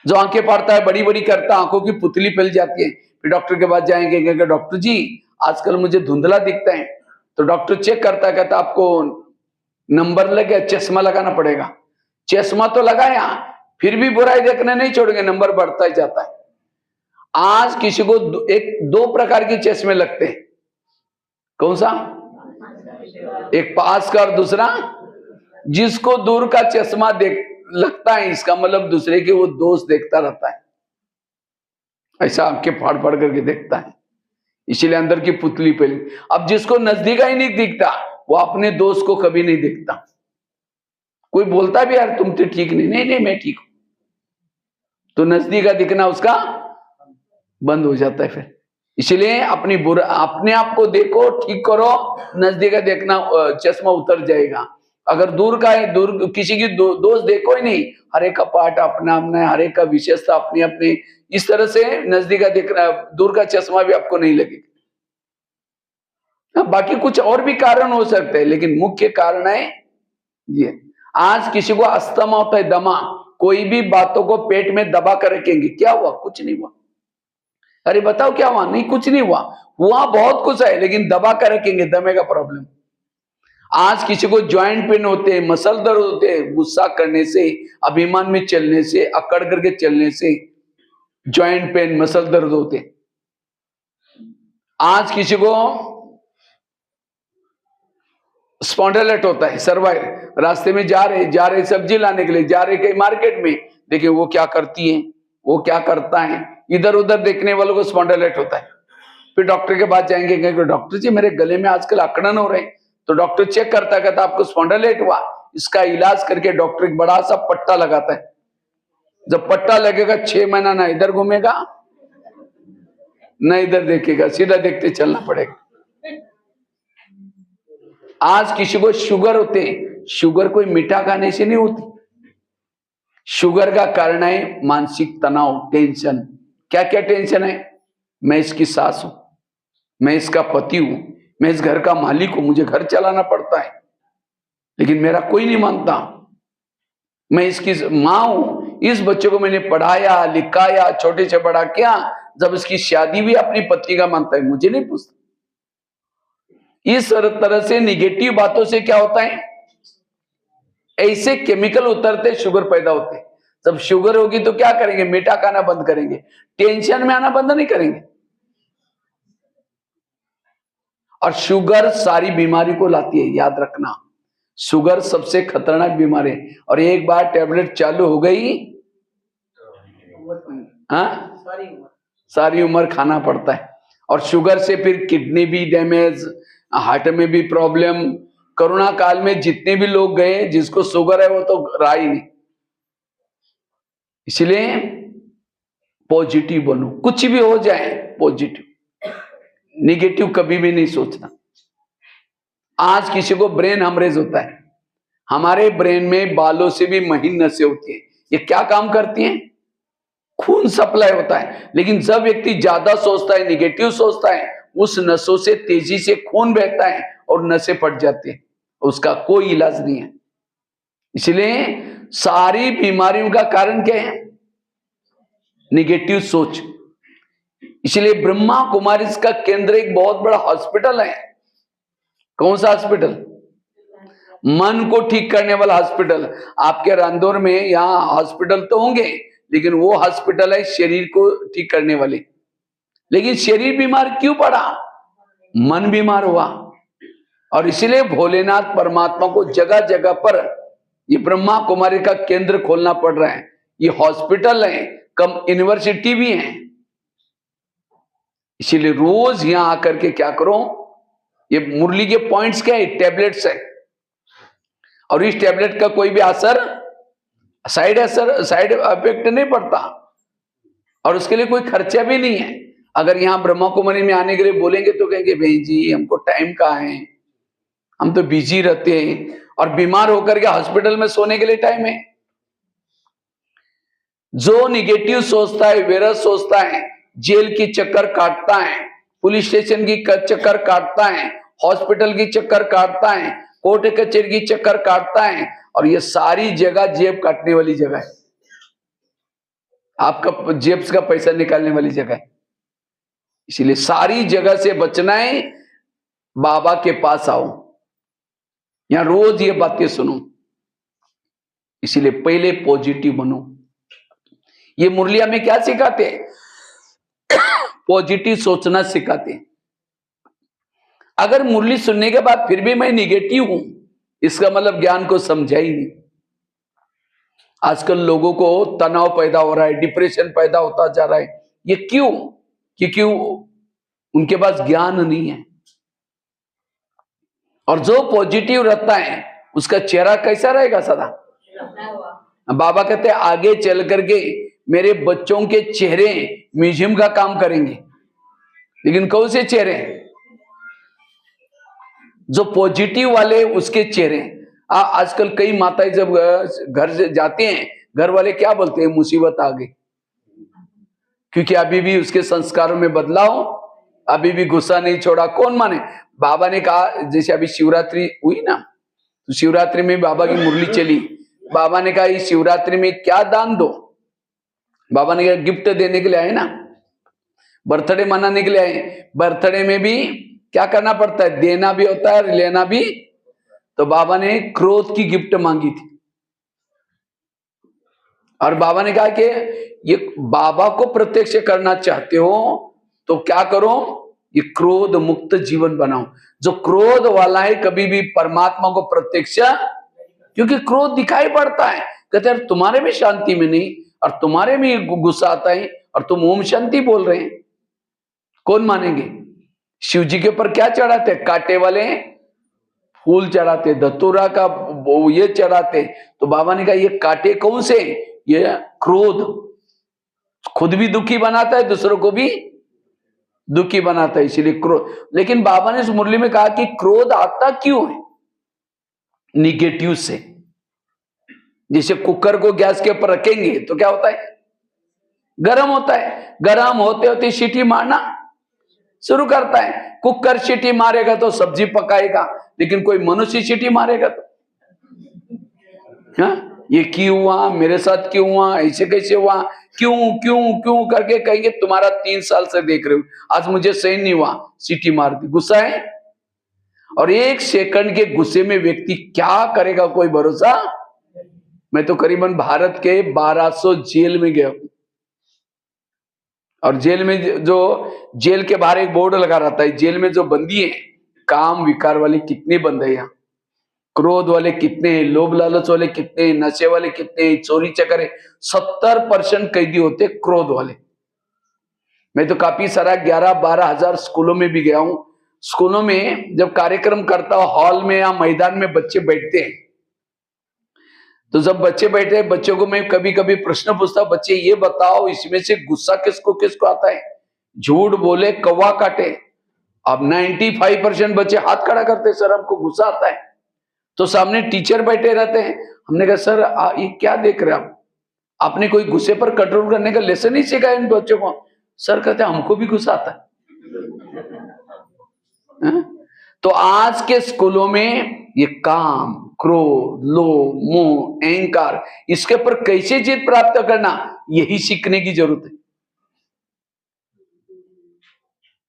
जो आंखें फाड़ता है, बड़ी बड़ी करता, आंखों की पुतली फैल जाती है। फिर डॉक्टर के पास जाएंगे, कहेंगे डॉक्टर जी आजकल मुझे धुंधला दिखता है। तो डॉक्टर चेक करता है, कहता आपको नंबर लग गया, चश्मा लगाना पड़ेगा। चश्मा तो लगाया, फिर भी बुराई देखने नहीं छोड़ेंगे, नंबर बढ़ता ही जाता है। आज किसी को दो प्रकार के चश्मे लगते हैं। कौन सा? एक पास का और दूसरा, जिसको दूर का चश्मा देख लगता है, इसका मतलब दूसरे के वो दोस्त देखता रहता है, ऐसा आंखें फाड़ फाड़ करके देखता है, इसीलिए अंदर की पुतली पे। अब जिसको नजदीक ही नहीं दिखता, वो अपने दोस्त को कभी नहीं देखता। कोई बोलता भी यार तुम तो ठीक नहीं, नहीं नहीं मैं ठीक हूं, तो नजदीक का दिखना उसका बंद हो जाता है फिर। इसलिए अपने आप को देखो, ठीक करो, नजदीक का देखना चश्मा उतर जाएगा। अगर दूर का है, दूर किसी की दोस्त देखो ही नहीं, हर एक का पार्ट अपना अपना है, हर एक का विशेषता अपनी अपनी, इस तरह से नजदीक का देखना, दूर का चश्मा भी आपको नहीं लगेगा। बाकी कुछ और भी कारण हो सकते हैं, लेकिन मुख्य कारण है ये। आज किसी को अस्थमा होता है, दमा, कोई भी बातों को पेट में दबा कर रखेंगे, क्या हुआ? कुछ नहीं हुआ। अरे बताओ क्या हुआ? नहीं कुछ नहीं हुआ। हुआ बहुत कुछ है, लेकिन दबा कर रखेंगे, दमे का प्रॉब्लम। आज किसी को ज्वाइंट पेन होते हैं, मसल दर्द होते हैं, गुस्सा करने से, अभिमान में चलने से, अकड़ करके चलने से ज्वाइंट पेन, मसल दर्द होते हैं। आज किसी को स्पॉन्डिलाइटिस होता है, सर्वाइकल, रास्ते में जा रहे सब्जी लाने के लिए जा रहे कहीं मार्केट में, देखिए वो क्या करती है, वो क्या करता है, इधर उधर देखने वालों को स्पॉन्डिलाइटिस होता है। फिर डॉक्टर के पास जाएंगे, कहेंगे डॉक्टर जी मेरे गले में आजकल अकड़न हो रहे हैं। तो डॉक्टर चेक करता, कहता आपको स्पॉन्डिलाइटिस हुआ। इसका इलाज करके डॉक्टर एक बड़ा सा पट्टा लगाता है। जब पट्टा लगेगा 6 महीना ना इधर घूमेगा ना इधर देखेगा, सीधा देखते चलना पड़ेगा। आज किसी को शुगर होते हैं, शुगर कोई मीठा खाने से नहीं होती। शुगर का कारण है मानसिक तनाव, टेंशन। क्या क्या टेंशन है? मैं इसकी सास हूं, मैं इसका पति हूं, मैं इस घर का मालिक हूं, मुझे घर चलाना पड़ता है, लेकिन मेरा कोई नहीं मानता। मैं इसकी मां हूं, इस बच्चे को मैंने पढ़ाया लिखाया, छोटे से बड़ा किया, जब इसकी शादी भी अपनी पत्नी का मानता है, मुझे नहीं पूछता। इस तरह से निगेटिव बातों से क्या होता है, ऐसे केमिकल उतरते, शुगर पैदा होते। जब शुगर होगी तो क्या करेंगे? मीठा खाना बंद करेंगे, टेंशन में आना बंद नहीं करेंगे। और शुगर सारी बीमारी को लाती है, याद रखना। शुगर सबसे खतरनाक बीमारी है, और एक बार टैबलेट चालू हो गई, हाँ, सारी उम्र खाना पड़ता है। और शुगर से फिर किडनी भी डैमेज, हार्ट में भी प्रॉब्लम। कोरोना काल में जितने भी लोग गए, जिसको शुगर है वो तो रहा ही नहीं। इसलिए पॉजिटिव बनो, कुछ भी हो जाए पॉजिटिव। निगेटिव कभी भी नहीं सोचना। आज किसी को ब्रेन हेमरेज होता है, हमारे ब्रेन में बालों से भी महीन नसें होती हैं, ये क्या काम करती हैं? खून सप्लाई होता है। लेकिन जब व्यक्ति ज्यादा सोचता है, निगेटिव सोचता है, उस नसों से तेजी से खून बहता है और नसें फट जाती है, उसका कोई इलाज नहीं है। इसलिए सारी बीमारियों का कारण क्या है? निगेटिव सोच। इसलिए ब्रह्मा कुमारी का केंद्र एक बहुत बड़ा हॉस्पिटल है। कौन सा हॉस्पिटल? मन को ठीक करने वाला हॉस्पिटल। आपके रांदौर में यहाँ हॉस्पिटल तो होंगे, लेकिन वो हॉस्पिटल है शरीर को ठीक करने वाले। लेकिन शरीर बीमार क्यों पड़ा? मन बीमार हुआ। और इसलिए भोलेनाथ परमात्मा को जगह जगह पर ये ब्रह्मा कुमारी का केंद्र खोलना पड़ रहा है। ये हॉस्पिटल है, कम यूनिवर्सिटी भी है। इसीलिए रोज यहां आकर के क्या करो, ये मुरली के पॉइंट्स क्या है? टैबलेट्स है। और इस टैबलेट का कोई भी साइड इफेक्ट नहीं पड़ता, और उसके लिए कोई खर्चा भी नहीं है। अगर यहाँ ब्रह्मा कुमारी में आने के लिए बोलेंगे तो कहेंगे भाई जी हमको टाइम कहाँ है, हम तो बिजी रहते हैं, और बीमार होकर के हॉस्पिटल में सोने के लिए टाइम है। जो निगेटिव सोचता है, वेरस सोचता है, जेल की चक्कर काटता है, पुलिस स्टेशन की चक्कर काटता है, हॉस्पिटल की चक्कर काटता है, कोर्ट कचहरी की चक्कर काटता है, और ये सारी जगह जेब काटने वाली जगह है, आपका जेब का पैसा निकालने वाली जगह है। इसलिए सारी जगह से बचना है, बाबा के पास आओ, यहां रोज ये बातें सुनो। इसीलिए पहले पॉजिटिव बनो। ये मुरलिया में क्या सिखाते हैं? पॉजिटिव सोचना सिखाते हैं। अगर मुरली सुनने के बाद फिर भी मैं निगेटिव हूं, इसका मतलब ज्ञान को समझा ही नहीं। आजकल लोगों को तनाव पैदा हो रहा है, डिप्रेशन पैदा होता जा रहा है। ये क्यों? क्योंकि उनके पास ज्ञान नहीं है। और जो पॉजिटिव रहता है उसका चेहरा कैसा रहेगा? सदा। बाबा कहते हैं आगे चल करके मेरे बच्चों के चेहरे म्यूजियम का काम करेंगे। लेकिन कौन से चेहरे? जो पॉजिटिव वाले, उसके चेहरे। आजकल कई माताएं जब घर से जाते हैं, घर वाले क्या बोलते हैं? मुसीबत आ गई। क्योंकि अभी भी उसके संस्कारों में बदलाव, अभी भी गुस्सा नहीं छोड़ा। कौन माने? बाबा ने कहा, जैसे अभी शिवरात्रि हुई ना, तो शिवरात्रि में बाबा की मुरली चली। बाबा ने कहा इस शिवरात्रि में क्या दान दो? बाबा ने कहा गिफ्ट देने के लिए आए ना, बर्थडे मनाने के लिए आए। बर्थडे में भी क्या करना पड़ता है? देना भी होता है, लेना भी। तो बाबा ने क्रोध की गिफ्ट मांगी थी, और बाबा ने कहा कि ये बाबा को प्रत्यक्ष करना चाहते हो तो क्या करो? ये क्रोध मुक्त जीवन बनाओ। जो क्रोध वाला है कभी भी परमात्मा को प्रत्यक्ष, क्योंकि क्रोध दिखाई पड़ता है। कहते हैं तुम्हारे में शांति में नहीं, और तुम्हारे में गुस्सा आता है, और तुम ओम शांति बोल रहे हैं। कौन मानेंगे? शिव जी के ऊपर क्या चढ़ाते? कांटे वाले फूल चढ़ाते, धतूरा का ये चढ़ाते। तो बाबा ने कहा ये कांटे कौन से? ये क्रोध खुद भी दुखी बनाता है, दूसरों को भी दुखी बनाता है, इसीलिए क्रोध। लेकिन बाबा ने इस मुरली में कहा कि क्रोध आता क्यों है? निगेटिव से। जैसे कुकर को गैस के ऊपर रखेंगे तो क्या होता है? गर्म होता है। गर्म होते होते सीटी मारना शुरू करता है। कुकर सीटी मारेगा तो सब्जी पकाएगा, लेकिन कोई मनुष्य सीटी मारेगा तो ये क्यों हुआ, मेरे साथ क्यों हुआ, ऐसे कैसे हुआ, क्यों क्यों क्यों करके कहेंगे तुम्हारा 3 साल से देख रहे हो, आज मुझे सही नहीं हुआ, सीटी मार दी। गुस्सा है, और 1 सेकंड के गुस्से में व्यक्ति क्या करेगा, कोई भरोसा। मैं तो करीबन भारत के 1200 जेल में गया हूं, और जेल में जो जेल के बाहर एक बोर्ड लगा रहता है, जेल में जो बंदी है, काम विकार वाले कितने बंद है यहाँ, क्रोध वाले कितने हैं, लोभ लालच वाले कितने हैं, नशे वाले कितने हैं, चोरी चक्कर है। 70% कैदी होते क्रोध वाले। मैं तो काफी सारा 11-12 हजार स्कूलों में भी गया हूं। स्कूलों में जब कार्यक्रम करता हूं, हॉल में या मैदान में बच्चे बैठते हैं, तो जब बच्चे बैठे हैं, बच्चों को मैं कभी कभी प्रश्न पूछता हूं, बच्चे ये बताओ इसमें से गुस्सा किसको किसको आता है? झूठ बोले कौवा काटे, अब 95% बच्चे हाथ खड़ा करते, सर हमको गुस्सा आता है। तो सामने टीचर बैठे रहते हैं, हमने कहा सर ये क्या देख रहे आप, आपने कोई गुस्से पर कंट्रोल करने का लेसन नहीं सिखाया इन बच्चों को। सर कहते हैं हमको भी गुस्सा आता है। तो आज के स्कूलों में ये काम, क्रोध, लोभ, मोह, अहंकार, इसके ऊपर कैसे जीत प्राप्त करना, यही सीखने की जरूरत है।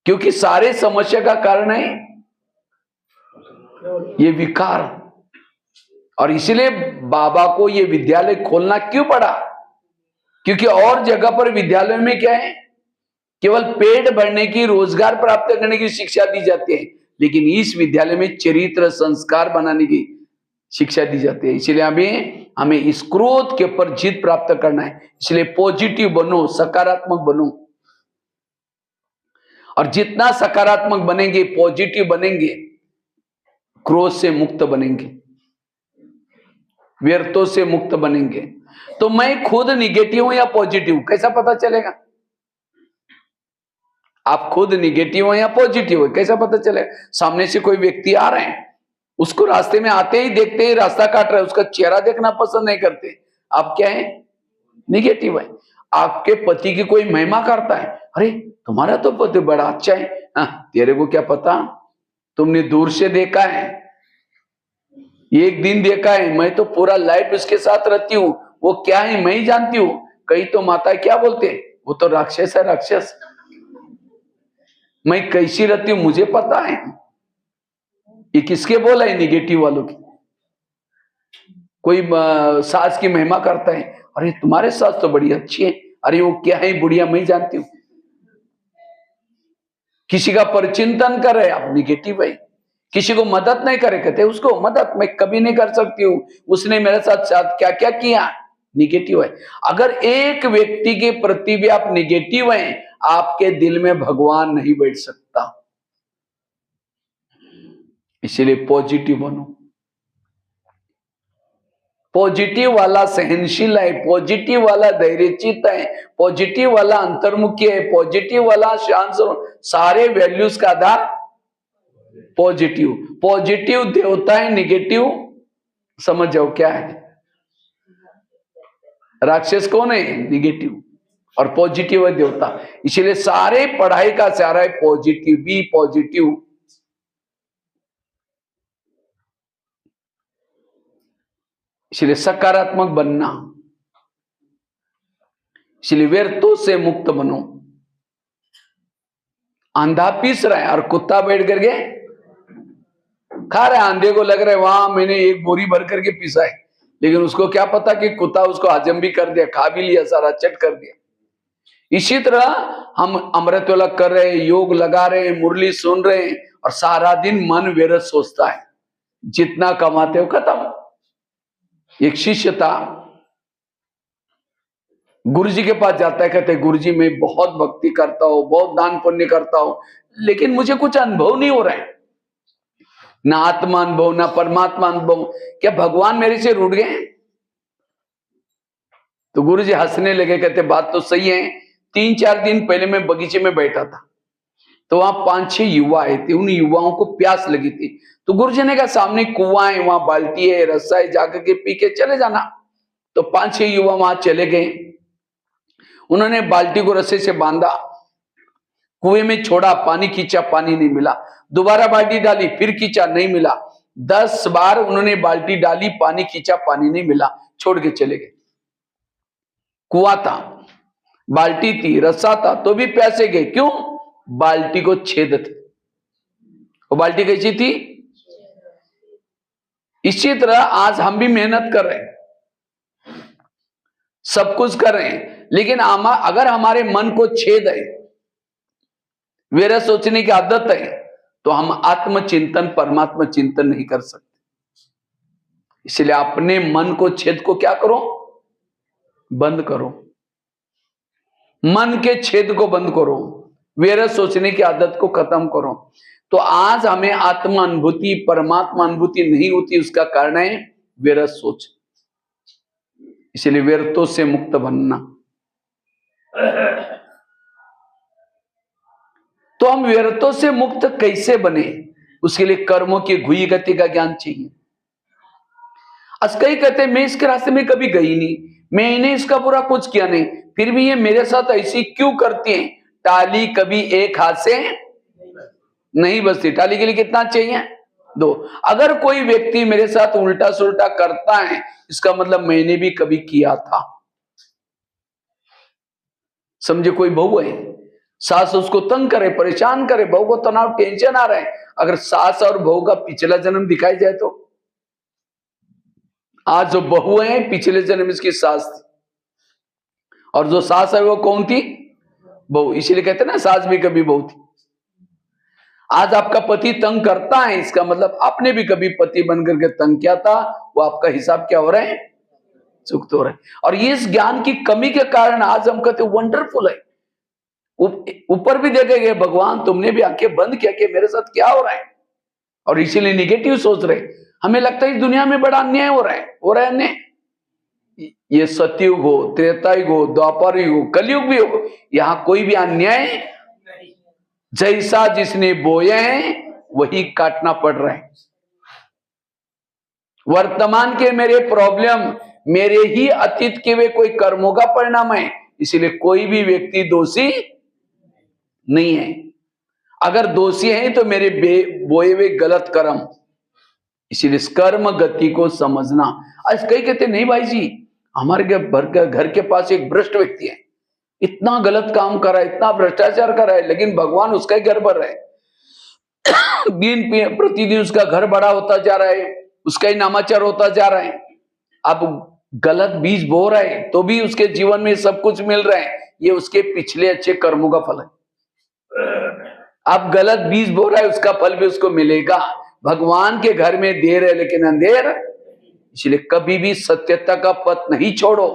क्योंकि सारे समस्या का कारण है ये विकार। और इसलिए बाबा को ये विद्यालय खोलना क्यों पड़ा? क्योंकि और जगह पर विद्यालय में क्या है, केवल पेट भरने की, रोजगार प्राप्त करने की शिक्षा दी जाती है, लेकिन इस विद्यालय में चरित्र संस्कार बनाने की शिक्षा दी जाती है। इसलिए हमें इस क्रोध के ऊपर जीत प्राप्त करना है। इसलिए पॉजिटिव बनो, सकारात्मक बनो, और जितना सकारात्मक बनेंगे, पॉजिटिव बनेंगे, क्रोध से मुक्त बनेंगे, व्यर्थों से मुक्त बनेंगे। तो मैं खुद निगेटिव हूं या पॉजिटिव, कैसा पता चलेगा? आप खुद निगेटिव हो या पॉजिटिव हो, कैसा पता चलेगा? सामने से कोई व्यक्ति आ रहे हैं, उसको रास्ते में आते ही देखते ही रास्ता काट रहा है, उसका चेहरा देखना पसंद नहीं करते, आप क्या है? निगेटिव है। आपके पति की कोई महिमा करता है, अरे तुम्हारा तो पति बड़ा अच्छा है, तेरे को क्या पता, तुमने दूर से देखा है, एक दिन देखा है, मैं तो पूरा लाइफ उसके साथ रहती हूँ, वो क्या है मैं ही जानती हूँ। कई तो माता क्या बोलते, वो तो राक्षस है, राक्षस, मैं कैसी रहती हूं मुझे पता है। ये किसके बोला है? निगेटिव वालों की। कोई सास की महिमा करता है, अरे तुम्हारे सास तो बड़ी अच्छी है, अरे वो क्या है बुढ़िया मैं जानती हूं। किसी का परिचिंतन कर रहे, आप निगेटिव है। किसी को मदद नहीं करे, कहते उसको मदद मैं कभी नहीं कर सकती हूँ, उसने मेरे साथ साथ क्या क्या किया, निगेटिव है। अगर एक व्यक्ति के प्रति भी आप निगेटिव हैं, आपके दिल में भगवान नहीं बैठ सकता। इसीलिए पॉजिटिव बनो। पॉजिटिव वाला सहनशील है, पॉजिटिव वाला धैर्यचित है, पॉजिटिव वाला अंतर्मुखी है, पॉजिटिव वाला शांत, सारे वैल्यूज का आधार पॉजिटिव। पॉजिटिव देवता है, निगेटिव समझ जाओ क्या है, राक्षस कौन है? निगेटिव। और पॉजिटिव है देवता। इसलिए सारे पढ़ाई का सारा है पॉजिटिव, बी पॉजिटिव। इसलिए सकारात्मक बनना, इसलिए व्यर्थों से मुक्त बनो। अंधा पीस रहा है और कुत्ता बैठ करके खा रहा है, अंधे को लग रहा है वहां मैंने एक बोरी भर करके पीसा है, लेकिन उसको क्या पता कि कुत्ता उसको हजम भी कर दिया, खा भी लिया, सारा चट कर दिया। इसी तरह हम अमृत वेला कर रहे हैं, योग लगा रहे हैं, मुरली सुन रहे हैं, और सारा दिन मन व्यर्थ सोचता है, जितना कमाते हो खत्म। एक शिष्य था, गुरु जी के पास जाता है, कहते गुरु जी मैं बहुत भक्ति करता हूं, बहुत दान पुण्य करता हूं, लेकिन मुझे कुछ अनुभव नहीं हो रहा है, ना आत्मा अनुभव ना परमात्मा अनुभव, क्या भगवान मेरे से रूठ गए? तो गुरु जी हंसने लगे, कहते बात तो सही है। 3-4 दिन पहले मैं बगीचे में बैठा था, तो वहां 5-6 युवा आए थे, उन युवाओं को प्यास लगी थी, तो गुरु जी ने कहा सामने कुआं है, वहां बाल्टी है, रस्सा है, जाकर के पी के चले जाना। तो 5-6 युवा वहां चले गए, उन्होंने बाल्टी को रस्से से बांधा, कुएं में छोड़ा, पानी खींचा, पानी नहीं मिला, दोबारा बाल्टी डाली, फिर खींचा, नहीं मिला, 10 बार उन्होंने बाल्टी डाली, पानी खींचा, पानी नहीं मिला, छोड़ के चले गए। कुआं था, बाल्टी थी, रस्सा था, तो भी प्यासे गए, क्यों? बाल्टी को छेद थे। वो बाल्टी कैसी थी? इसी तरह आज हम भी मेहनत कर रहे हैं, सब कुछ कर रहे हैं, लेकिन अगर हमारे मन को छेद है, मेरा सोचने की आदत है, तो हम आत्मचिंतन, परमात्मा चिंतन नहीं कर सकते। इसलिए अपने मन को छेद को क्या करो? बंद करो, मन के छेद को बंद करो, मेरा सोचने की आदत को खत्म करो। तो आज हमें आत्मा अनुभूति, परमात्मा अनुभूति नहीं होती, उसका कारण है व्यर्थ सोच। इसलिए व्यर्थों से मुक्त बनना। तो हम व्यर्थों से मुक्त कैसे बने? उसके लिए कर्मों की घुई गति का ज्ञान चाहिए। कई कहते हैं मैं इसके रास्ते में कभी गई नहीं, मैंने इसका पूरा कुछ किया नहीं, फिर भी ये मेरे साथ ऐसी क्यों करती हैं? टाली कभी एक हाथ से नहीं बसती। टाली के लिए कितना चाहिए? दो। अगर कोई व्यक्ति मेरे साथ उल्टा सुल्टा करता है, इसका मतलब मैंने भी कभी किया था। समझे? कोई बहू है, सास उसको तंग करे, परेशान करे, बहू को तनाव टेंशन आ रहा है, अगर सास और बहू का पिछला जन्म दिखाई जाए तो आज जो बहू है पिछले जन्म इसकी सास थी, और जो सास है वो कौन थी? बहू। इसीलिए कहते हैं ना सास भी कभी बहू थी। आज आपका पति तंग करता है, इसका मतलब आपने भी कभी पति बनकर के तंग किया था, वो आपका हिसाब क्या हो रहा है? चुकता हो रहा है। और ये इस ज्ञान की कमी के कारण आज हम कहते वंडरफुल है, ऊपर भी देखे गए भगवान तुमने भी आंखें बंद किया कि मेरे साथ क्या हो रहा है, और इसीलिए निगेटिव सोच रहे। हमें लगता है इस दुनिया में बड़ा अन्याय हो रहा है अन्याय। ये सतयुग हो, त्रेता युग हो, द्वापर युग हो, कलयुग भी हो, यहां कोई भी अन्याय नहीं। जैसा जिसने बोए हैं वही काटना पड़ रहा है। वर्तमान के मेरे प्रॉब्लम मेरे ही अतीत के वे कोई कर्मों का परिणाम है, इसीलिए कोई भी व्यक्ति दोषी नहीं है। अगर दोषी है तो मेरे बोए हुए गलत कर्म, इसीलिए कर्म गति को समझना। आज कई कहते नहीं भाई जी, हमारे घर के पास एक भ्रष्ट व्यक्ति है, इतना गलत काम कर रहा है, इतना भ्रष्टाचार कर रहा है, लेकिन भगवान उसका ही घर भर रहा है। दिन प्रतिदिन उसका घर बड़ा होता जा रहा है, उसका ही नामाचार होता जा रहा है। अब गलत बीज बो रहा है तो भी उसके जीवन में सब कुछ मिल रहा है, ये उसके पिछले अच्छे कर्मों का फल है। अब गलत बीज बो रहा है, उसका फल भी उसको मिलेगा। भगवान के घर में देर है लेकिन अंधेर, इसलिए कभी भी सत्यता का पथ नहीं छोड़ो।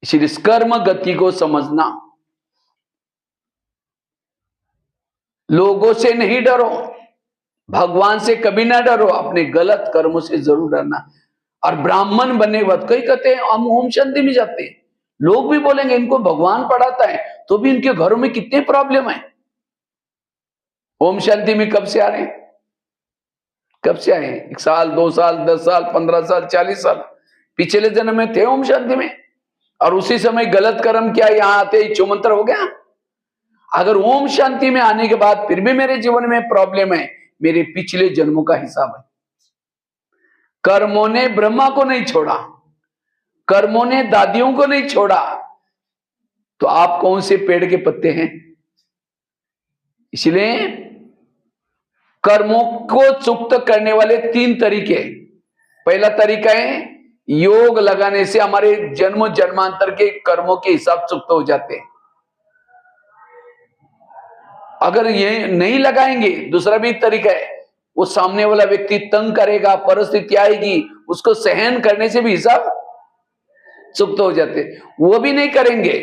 इसलिए कर्म गति को समझना। लोगों से नहीं डरो, भगवान से कभी ना डरो, अपने गलत कर्मों से जरूर डरना। और ब्राह्मण बनने के बाद कई कहते हैं हम ओम शांति में जाते हैं, लोग भी बोलेंगे इनको भगवान पढ़ाता है, तो भी इनके घरों में कितने प्रॉब्लम है। ओम शांति में कब से आ रहे हैं? कब से आए? 1 साल, 2 साल, 10 साल, 15 साल, 40 साल पिछले जन्म में थे ओम शांति में, और उसी समय गलत कर्म किया, यहां आते ही चुमंतर हो गया। अगर ओम शांति में आने के बाद फिर भी मेरे जीवन में प्रॉब्लम है, मेरे पिछले जन्मों का हिसाब है। कर्मों ने ब्रह्मा को नहीं छोड़ा, कर्मों ने दादियों को नहीं छोड़ा, तो आप कौन से पेड़ के पत्ते हैं? इसलिए कर्मों को चुक्त करने वाले 3 तरीके। पहला तरीका है योग लगाने से हमारे जन्म जन्मांतर के कर्मों के हिसाब चुक्त हो जाते हैं। अगर ये नहीं लगाएंगे, दूसरा भी तरीका है, वो सामने वाला व्यक्ति तंग करेगा, परिस्थिति आएगी, उसको सहन करने से भी हिसाब चुक्त हो जाते। वो भी नहीं करेंगे।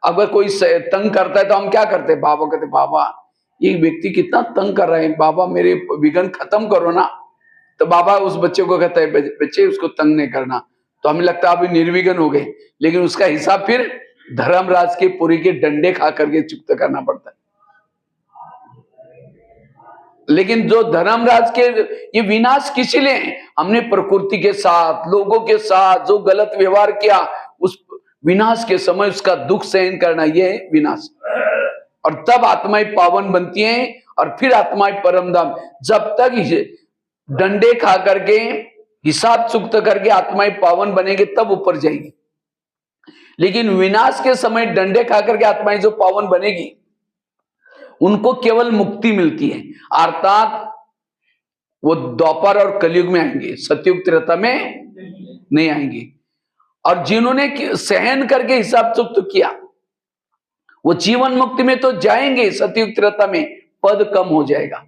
अगर कोई तंग करता है तो हम क्या करते? बाबा कहते बाबा ये व्यक्ति कितना तंग कर रहे हैं, बाबा मेरे विघ्न खत्म करो ना। तो बाबा उस बच्चे को कहता है बच्चे उसको तंग नहीं करना, तो हमें लगता है अभी निर्विघ्न हो गए, लेकिन उसका हिसाब फिर धर्मराज के पुरी के डंडे खा करके चुक्त करना पड़ता है। लेकिन जो धर्मराज के ये विनाश किस लिए? हमने प्रकृति के साथ, लोगों के साथ जो गलत व्यवहार किया, उस विनाश के समय उसका दुख सहन करना, ये है विनाश। और तब आत्माएं पावन बनती हैं, और फिर आत्माएं परमधाम। जब तक डंडे खा करके हिसाब चुक्त करके आत्माएं पावन बनेंगे तब ऊपर जाएंगी। लेकिन विनाश के समय डंडे खा करके आत्माएं जो पावन बनेगी उनको केवल मुक्ति मिलती है, अर्थात वो द्वापर और कलयुग में आएंगे, सतयुग त्रेता में नहीं आएंगे। और जिन्होंने सहन करके हिसाब चुक्त किया वो जीवन मुक्ति में तो जाएंगे, सतयुग त्रेता में पद कम हो जाएगा।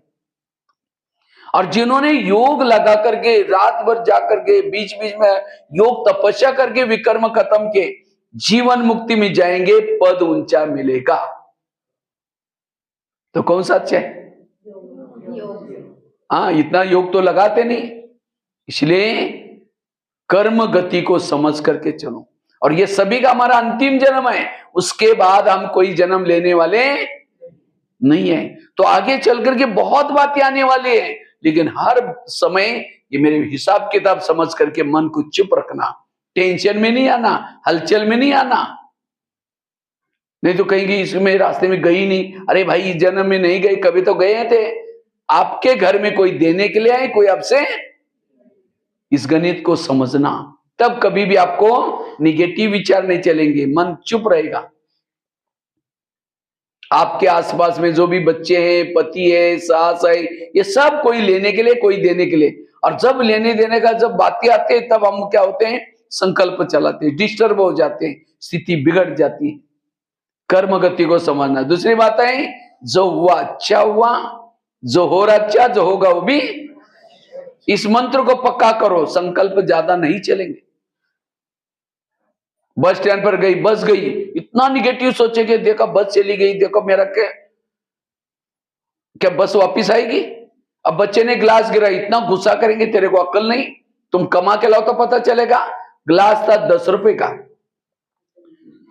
और जिन्होंने योग लगा करके रात भर जाकर के बीच बीच में योग तपस्या करके विकर्म खत्म के जीवन मुक्ति में जाएंगे, पद ऊंचा मिलेगा। तो कौन सा अच्छा है? हाँ, इतना योग तो लगाते नहीं। इसलिए कर्म गति को समझ करके चलो। और ये सभी का हमारा अंतिम जन्म है, उसके बाद हम कोई जन्म लेने वाले नहीं है। तो आगे चल करके बहुत बातें आने वाली है, लेकिन हर समय ये मेरे हिसाब किताब समझ करके मन को चुप रखना, टेंशन में नहीं आना, हलचल में नहीं आना। नहीं तो कहेंगे इसमें रास्ते में गई नहीं, अरे भाई इस जन्म में नहीं गए, कभी तो गए थे। आपके घर में कोई देने के लिए आए, कोई आपसे। इस गणित को समझना, तब कभी भी आपको निगेटिव विचार नहीं चलेंगे, मन चुप रहेगा। आपके आसपास में जो भी बच्चे हैं, पति है, सास है, ये सब कोई लेने के लिए, कोई देने के लिए। और जब लेने देने का जब बातें आती है, तब हम क्या होते हैं, संकल्प चलाते हैं, डिस्टर्ब हो जाते हैं, स्थिति बिगड़ जाती है। कर्म गति को समझना। दूसरी बात है, जो हुआ अच्छा हुआ, जो हो रहा अच्छा, जो होगा वो भी। इस मंत्र को पक्का करो, संकल्प ज्यादा नहीं चलेंगे। बस स्टैंड पर गई, बस गई, इतना निगेटिव सोचेंगे, देखा बस चली गई, देखो मेरा क्या बस वापिस आएगी। अब बच्चे ने ग्लास गिरा, इतना गुस्सा करेंगे, तेरे को अक्ल नहीं, तुम कमा के लाओ तो पता चलेगा। ग्लास था 10 रुपए का,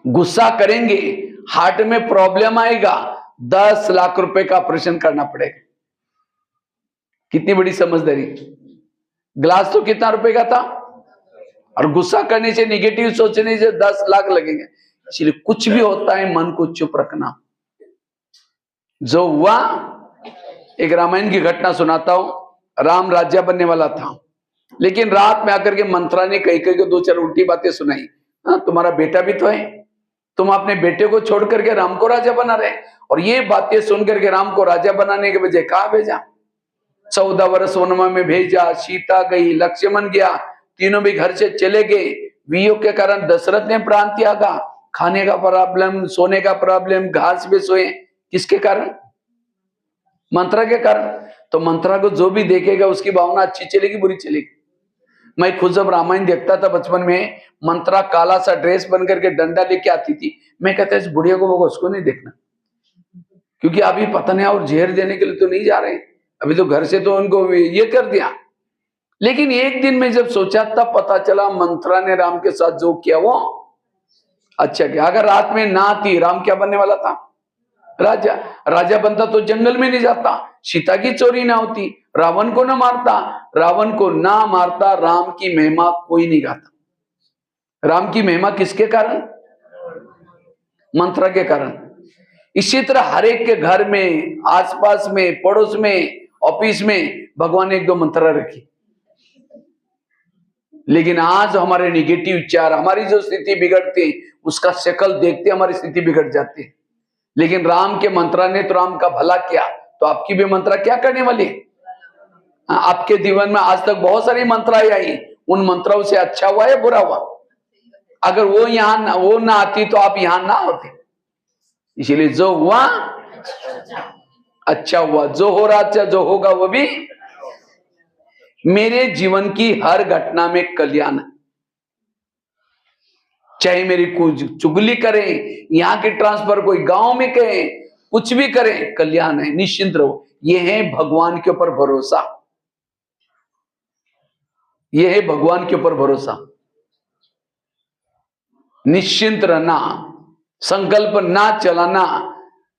गुस्सा करेंगे, हार्ट में प्रॉब्लम आएगा, 10 लाख रुपए का ऑपरेशन करना पड़ेगा। कितनी बड़ी समझदारी। ग्लास तो कितना रुपए का था, और गुस्सा करने से, निगेटिव सोचने से 10 लाख लगेंगे। इसलिए कुछ भी होता है, मन को चुप रखना। जो हुआ, एक रामायण की घटना सुनाता हूं। राम राजा बनने वाला था, लेकिन रात में आकर के मंत्रा ने कई कई को 2-4 उल्टी बातें सुनाई। तुम्हारा बेटा भी तो है, तुम अपने बेटे को छोड़ करके राम को राजा बना रहे। और ये बातें सुन करके राम को राजा बनाने के बजाय कहा भेजा, 14 वर्ष वनवा में भेजा। सीता गई, लक्ष्मण गया, तीनों भी घर से चले गए। वियोग के कारण दशरथ ने प्राण त्यागा। खाने का प्रॉब्लम, सोने का प्रॉब्लम, घास पे सोए, किसके कारण? मंत्रा के कारण। तो मंत्रा को जो भी देखेगा उसकी भावना अच्छी चलेगी, बुरी चलेगी। मैं खुद जब रामायण देखता था बचपन में, मंत्रा काला सा ड्रेस बन करके डंडा लेके आती थी, मैं कहता इस बुढ़िया को उसको नहीं देखना, क्योंकि अभी पता नहीं और जहर देने के लिए तो नहीं जा रहे, अभी तो घर से तो उनको ये कर दिया। लेकिन एक दिन में जब सोचा, तब पता चला मंत्रा ने राम के साथ जो किया वो अच्छा किया। अगर रात में ना आती, राम क्या बनने वाला था? राजा। राजा बनता तो जंगल में नहीं जाता, सीता की चोरी ना होती, रावण को ना मारता। रावण को ना मारता, राम की महिमा कोई नहीं गाता। राम की महिमा किसके कारण? मंत्र के कारण। इसी तरह हर एक के घर में, आसपास में, पड़ोस में, ऑफिस में भगवान ने 1-2 मंत्र रखी। लेकिन आज हमारे निगेटिव विचार, हमारी जो स्थिति बिगड़ती, उसका शक्ल देखते हमारी स्थिति बिगड़ जाती है। लेकिन राम के मंत्रा ने तो राम का भला किया, तो आपकी भी मंत्रा क्या करने वाली है? आपके जीवन में आज तक बहुत सारी मंत्राएं आई, उन मंत्राओं से अच्छा हुआ या बुरा हुआ? अगर वो ना आती तो आप यहां ना होते। इसलिए जो हुआ अच्छा हुआ, जो हो रहा अच्छा, जो होगा वो भी। मेरे जीवन की हर घटना में कल्याण है। चाहे मेरी कुछ चुगली करें, यहाँ के ट्रांसफर कोई गांव में कहें, कुछ भी करें, कल्याण है, निश्चिंत रहो। ये है भगवान के ऊपर भरोसा, ये है भगवान के ऊपर भरोसा। निश्चिंत रहना, संकल्प ना चलाना,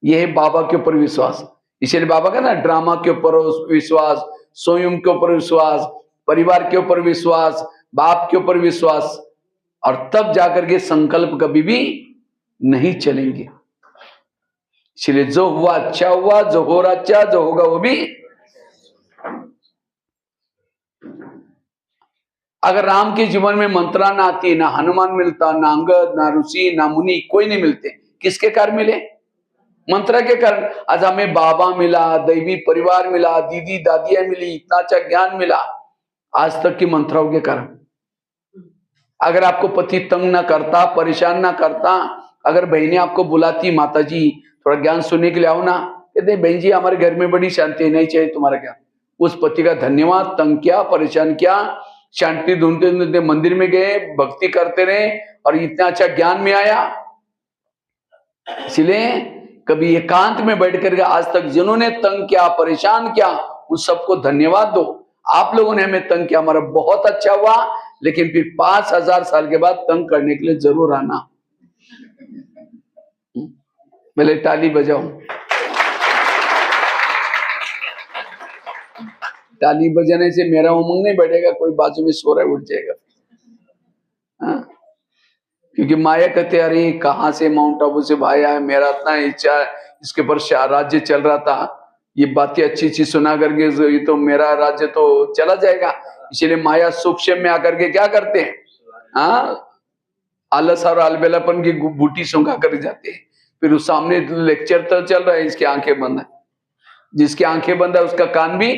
यह है बाबा के ऊपर विश्वास। इसलिए बाबा का ना, ड्रामा के ऊपर विश्वास, स्वयं के ऊपर विश्वास, परिवार के ऊपर विश्वास, बाप के ऊपर विश्वास, और तब जाकर के संकल्प कभी भी नहीं चलेंगे। इसलिए जो हुआ अच्छा हुआ, जो हो रहा अच्छा, जो होगा वो भी। अगर राम के जीवन में मंत्रा ना आती, ना हनुमान मिलता, ना अंगद, ना ऋषि, ना मुनि, कोई नहीं मिलते। किसके कारण मिले? मंत्रा के कारण। आज हमें बाबा मिला, दैवी परिवार मिला, दीदी दादियां मिली, इतना अच्छा ज्ञान मिला, आज तक की मंत्राओं के कारण। अगर आपको पति तंग ना करता, परेशान ना करता, अगर बहनें आपको बुलाती, माता जी थोड़ा ज्ञान सुनने के लिए आओ ना, कहते बहन जी हमारे घर में बड़ी शांति, नहीं चाहिए तुम्हारा ज्ञान। उस पति का धन्यवाद। तंग किया, परेशान किया, शांति ढूंढते ढूंढते मंदिर में गए, भक्ति करते रहे, और इतना अच्छा ज्ञान में आया। इसलिए कभी एकांत में बैठ करके आज तक जिन्होंने तंग किया, परेशान किया, उन सबको धन्यवाद दो। आप लोगों ने हमें तंग किया, हमारा बहुत अच्छा हुआ, लेकिन फिर 5000 साल के बाद तंग करने के लिए जरूर आना। पहले ताली बजाओ। ताली बजाने से मेरा उमंग नहीं बढ़ेगा, कोई बाजू में सो रहा है उठ जाएगा। हाँ? क्योंकि माया कहते अरे कहाँ से माउंट आबू से भाई आया, मेरा इतना इच्छा इसके ऊपर राज्य चल रहा था, ये बातें अच्छी अच्छी सुना करके ये तो मेरा राज्य तो चला जाएगा। इसीलिए माया सूक्ष्म में आकर के क्या करते हैं, हाँ, आलस और अलबेलापन की बूटी सूंघा कर जाते हैं। फिर उस सामने लेक्चर तो चल रहा है, इसकी आंखें बंद है, जिसकी आंखें बंद है उसका कान भी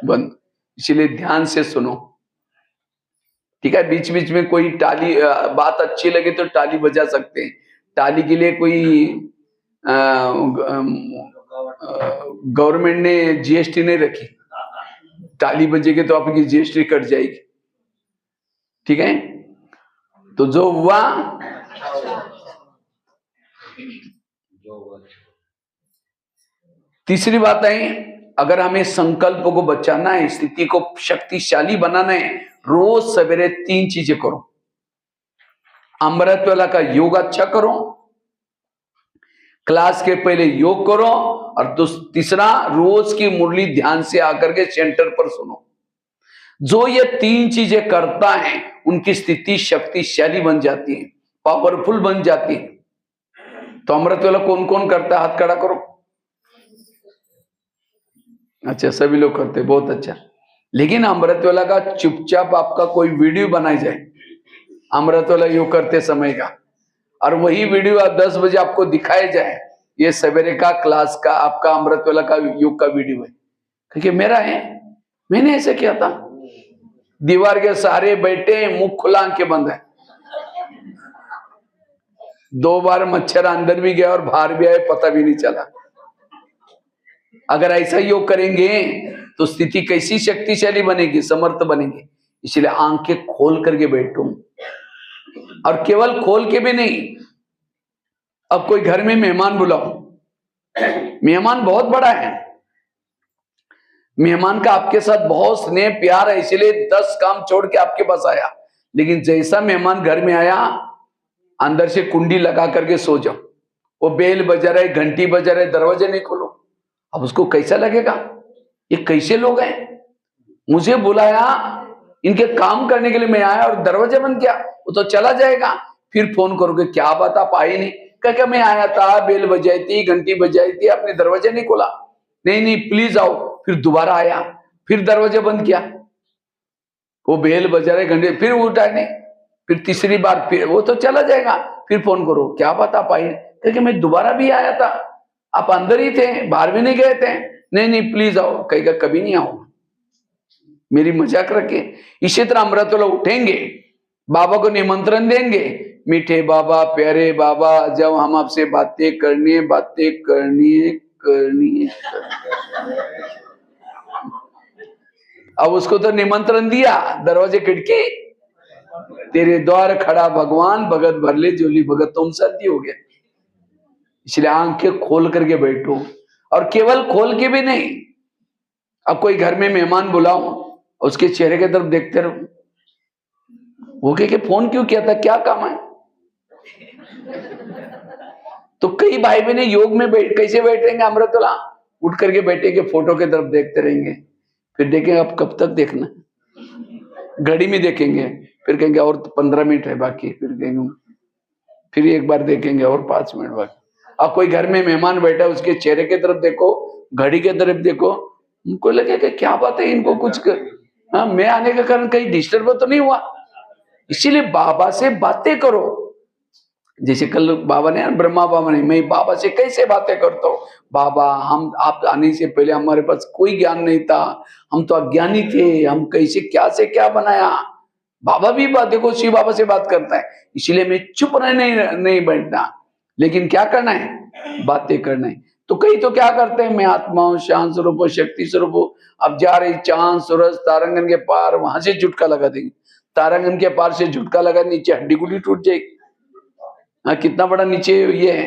बंद। इसलिए ध्यान से सुनो, ठीक है। बीच बीच में कोई टाली बात अच्छी लगे तो टाली बजा सकते हैं। टाली के लिए कोई गवर्नमेंट ने जीएसटी नहीं रखी, टाली बजेगी तो आपकी जीएसटी कट जाएगी, ठीक है। तो जो हुआ तीसरी बात है, अगर हमें संकल्प को बचाना है, स्थिति को शक्तिशाली बनाना है, रोज सवेरे 3 चीजें करो। अमृत वाला का योग अच्छा करो, क्लास के पहले योग करो, और तीसरा रोज की मुरली ध्यान से आकर के सेंटर पर सुनो। जो ये 3 चीजें करता है उनकी स्थिति शक्तिशाली बन जाती है, पावरफुल बन जाती है। तो अमृत वाला कौन कौन करता है, हाथ खड़ा करो। अच्छा, सभी लोग करते, बहुत अच्छा। लेकिन अमृत वाला का चुपचाप आपका कोई वीडियो बनाई जाए अमृत वाला योग करते समय का, और वही वीडियो 10 बजे आपको दिखाया जाए, ये सवेरे का क्लास का आपका अमृत वाला का योग का वीडियो है, क्योंकि मेरा है, मैंने ऐसे किया था। दीवार के सहारे बैठे, मुंह खुला, आंखें बंद है। 2 बार मच्छर अंदर भी गया और बाहर भी आए, पता भी नहीं चला। अगर ऐसा योग करेंगे तो स्थिति कैसी शक्तिशाली बनेगी, समर्थ बनेगी। इसलिए आंखें खोल करके बैठो, और केवल खोल के भी नहीं, अब कोई घर में मेहमान बुलाओ, मेहमान बहुत बड़ा है, मेहमान का आपके साथ बहुत स्नेह प्यार है, इसलिए 10 काम छोड़ के आपके पास आया। लेकिन जैसा मेहमान घर में आया, अंदर से कुंडी लगा करके सो जाओ, वो बेल बजा रहे, घंटी बजा रहे, दरवाजे नहीं खोलो, अब उसको कैसा लगेगा, ये कैसे लोग हैं, मुझे बुलाया इनके काम करने के लिए, मैं आया और दरवाजा बंद किया, वो तो चला जाएगा। फिर फोन करोगे, क्या बात आप आए नहीं, क्या मैं आया था, बेल बजाई थी, घंटी बजाई थी, आपने दरवाजा नहीं खोला, नहीं नहीं प्लीज आओ। फिर दोबारा आया, फिर दरवाजा बंद किया, वो बेल बजा रहे, घंटे, फिर उठा नहीं, फिर तीसरी बार फिर वो तो चला जाएगा। फिर फोन करो, क्या बात आप आए, क्योंकि मैं दोबारा भी आया था, आप अंदर ही थे, बाहर भी नहीं गए थे, नहीं नहीं प्लीज आओ, कहेगा कभी नहीं आओ, मेरी मजाक रखे। इसी तरह अमृत वाला उठेंगे, बाबा को निमंत्रण देंगे, मीठे बाबा, प्यारे बाबा, जब हम आपसे बातें करनी है, बातें करनी है, करनी है। अब उसको तो निमंत्रण दिया, दरवाजे खिड़की, तेरे द्वार खड़ा भगवान, भगत भर ले जोली भगत, तुम शादी हो गया। इसलिए आंखें खोल करके बैठो, और केवल खोल के भी नहीं, अब कोई घर में मेहमान बुलाओ, उसके चेहरे की तरफ देखते रहो, वो कहे फोन क्यों किया था, क्या काम है। तो कई भाई बहन योग में कैसे बैठेंगे, अमृतवाला उठ करके बैठेंगे, फोटो की तरफ देखते रहेंगे, फिर देखेंगे अब कब तक देखना, घड़ी में देखेंगे, फिर कहेंगे और 15 मिनट है बाकी, फिर कहेंगे, फिर एक बार देखेंगे और 5 मिनट बाकी। अब कोई घर में मेहमान बैठा, उसके चेहरे की तरफ देखो, घड़ी की तरफ देखो, उनको लगेगा क्या बात है, इनको कुछ हाँ, मैं आने के कारण कहीं डिस्टर्ब तो नहीं हुआ। इसीलिए बाबा से बातें करो, जैसे कल बाबा ने, ब्रह्मा बाबा ने, मैं बाबा से कैसे बातें करता हूँ, बाबा हम आप आने से पहले हमारे पास कोई ज्ञान नहीं था, हम तो अज्ञानी थे, हम कैसे क्या से क्या बनाया। बाबा भी बात, देखो शिव बाबा से बात करता है, इसीलिए मैं चुप नहीं बैठना, लेकिन क्या करना है, बातें करना है। तो कई तो क्या करते हैं, मैं आत्मा हूं, शांत स्वरूप हूं, शक्ति स्वरूप हूं, अब जा रही चांद सूरज तारांगन के पार, वहां से झुटका लगा देंगे, तारांगन के पार से झुटका लगा, नीचे हड्डी गुड्डी टूट जाएगी। हाँ, कितना बड़ा नीचे ये है।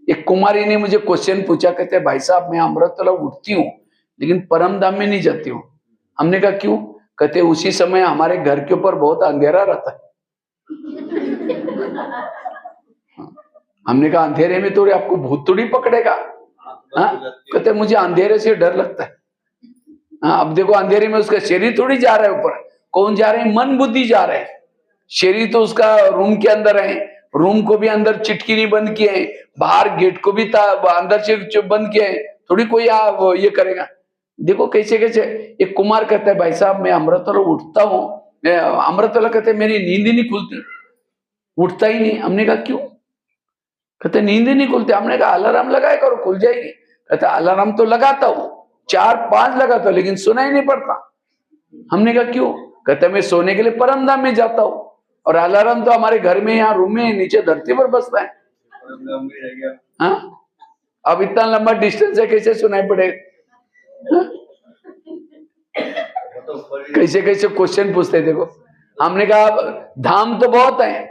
एक कुमारी ने मुझे क्वेश्चन पूछा, कहते भाई साहब मैं अमृतवाला उठती हूँ लेकिन परम धाम में नहीं जाती हूँ। हमने कहा क्यों, कहते उसी समय हमारे घर के ऊपर बहुत अंधेरा रहता है। हमने कहा अंधेरे में थोड़ी आपको भूत थोड़ी पकड़ेगा। हाँ, कहते मुझे अंधेरे से डर लगता है। हाँ, अब देखो अंधेरे में उसका शरीर थोड़ी जा रहा है ऊपर, कौन जा रहे हैं? मन बुद्धि जा रहे हैं। शरीर तो उसका रूम के अंदर है, रूम को भी अंदर चिटकी नहीं बंद किए हैं, बाहर गेट को भी अंदर से बंद किए हैं, थोड़ी कोई ये करेगा। देखो कैसे कैसे एक कुमार कहता है, भाई साहब मैं अमृतवाला उठता हूँ, अमृतवाला कहते हैं मेरी नींद ही नहीं खुलती, उठता ही नहीं। हमने कहा क्यों? कहते नींद ही नहीं खुलती। हमने कहा अलार्म लगाए करो, खुल जाएगी। कहते अलार्म तो लगाता हूँ, 4-5 लगाता हूँ, लेकिन सुना ही नहीं पड़ता। हमने कहा क्यों? कहते मैं सोने के लिए परमधाम में जाता हूँ, और अलार्म तो हमारे घर में यहाँ रूम में नीचे धरती पर बसता है। हाँ, अब इतना लंबा डिस्टेंस है, कैसे सुनाई पड़ेगा? हाँ? कैसे कैसे क्वेश्चन पूछते देखो। हमने कहा धाम तो बहुत है,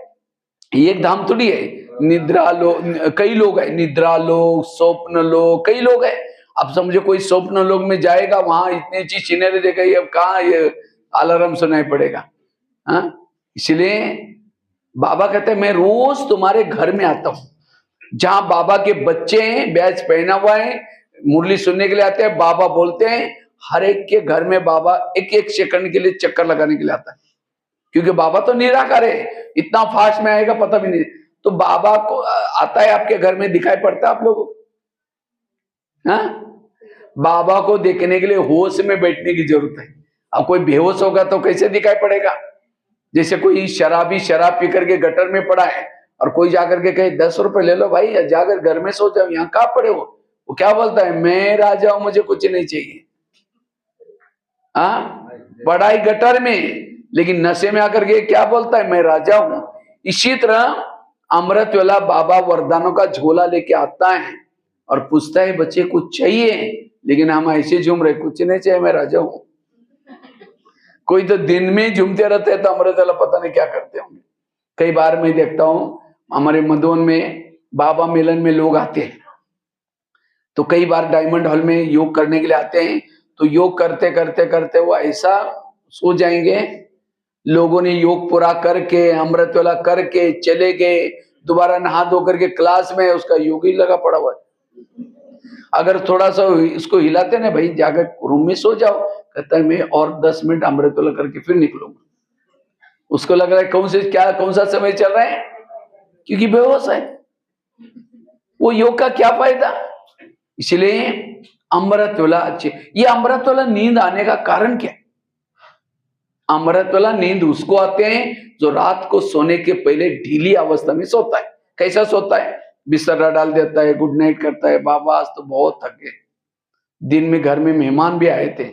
एक धाम थोड़ी है। निद्रा लोग, कई लोग है, निद्रा लोग, स्वप्न लोग, कई लोग है। अब समझो कोई स्वप्न लोग में जाएगा, वहां इतनी चीज सिनेरी देखेगी, अब कहाँ ये अलार्म सुनाई पड़ेगा? हाँ, इसलिए बाबा कहते हैं मैं रोज तुम्हारे घर में आता हूं, जहां बाबा के बच्चे हैं, बैच पहना हुआ है, मुरली सुनने के लिए आते हैं। बाबा बोलते हैं हर एक के घर में बाबा एक एक सेकंड के लिए चक्कर लगाने के लिए आता है, क्योंकि बाबा तो निराकार है, इतना फास्ट में आएगा पता भी नहीं। तो बाबा को आता है आपके घर में, दिखाई पड़ता है आप लोगों को? हाँ, बाबा को देखने के लिए होश में बैठने की जरूरत है। अब कोई बेहोश होगा तो कैसे दिखाई पड़ेगा? जैसे कोई शराबी शराब पी करके गटर में पड़ा है, और कोई जाकर के कहे 10 रुपए ले लो भाई, जाकर घर में सो जाओ, यहाँ कहाँ पड़े हो? वो क्या बोलता है? मैं राजा हूं, मुझे कुछ नहीं चाहिए। हाँ, पढ़ाई गटर में, लेकिन नशे में आकर के क्या बोलता है? मैं राजा हूं। इसी तरह अमृतवाला बाबा वरदानों का झोला लेके आता है और पूछता है बच्चे कुछ चाहिए? लेकिन हम ऐसे झूम रहे, कुछ नहीं चाहिए, मैं राजा हूं। कोई तो दिन में झूमते रहते हैं, तो अमृतवाला पता नहीं क्या करते होंगे। कई बार मैं देखता हूं हमारे मधुबन में बाबा मिलन में लोग आते हैं, तो कई बार डायमंड हॉल में योग करने के लिए आते हैं, तो योग करते करते करते वो ऐसा सो जाएंगे। लोगों ने योग पूरा करके अमृतवाला करके चले गए, दोबारा नहा धो करके क्लास में उसका योग ही लगा पड़ा हुआ है। अगर थोड़ा सा इसको हिलाते ना, भाई जाकर रूम में सो जाओ, कहता है मैं और 10 मिनट अमृतवाला करके फिर निकलूंगा। उसको लग रहा है कौन सा समय चल रहा है, क्योंकि बेहोश है। वो योग का क्या फायदा? इसलिए अमृतवाला अच्छे। ये अमृतवाला नींद आने का कारण क्या है? अमृतवाला नींद उसको आते हैं जो रात को सोने के पहले ढीली अवस्था में सोता है। कैसा सोता है? बिस्तर डाल देता है, गुड नाइट करता है, बाबा आज तो बहुत थक गए, दिन में घर में मेहमान भी आए थे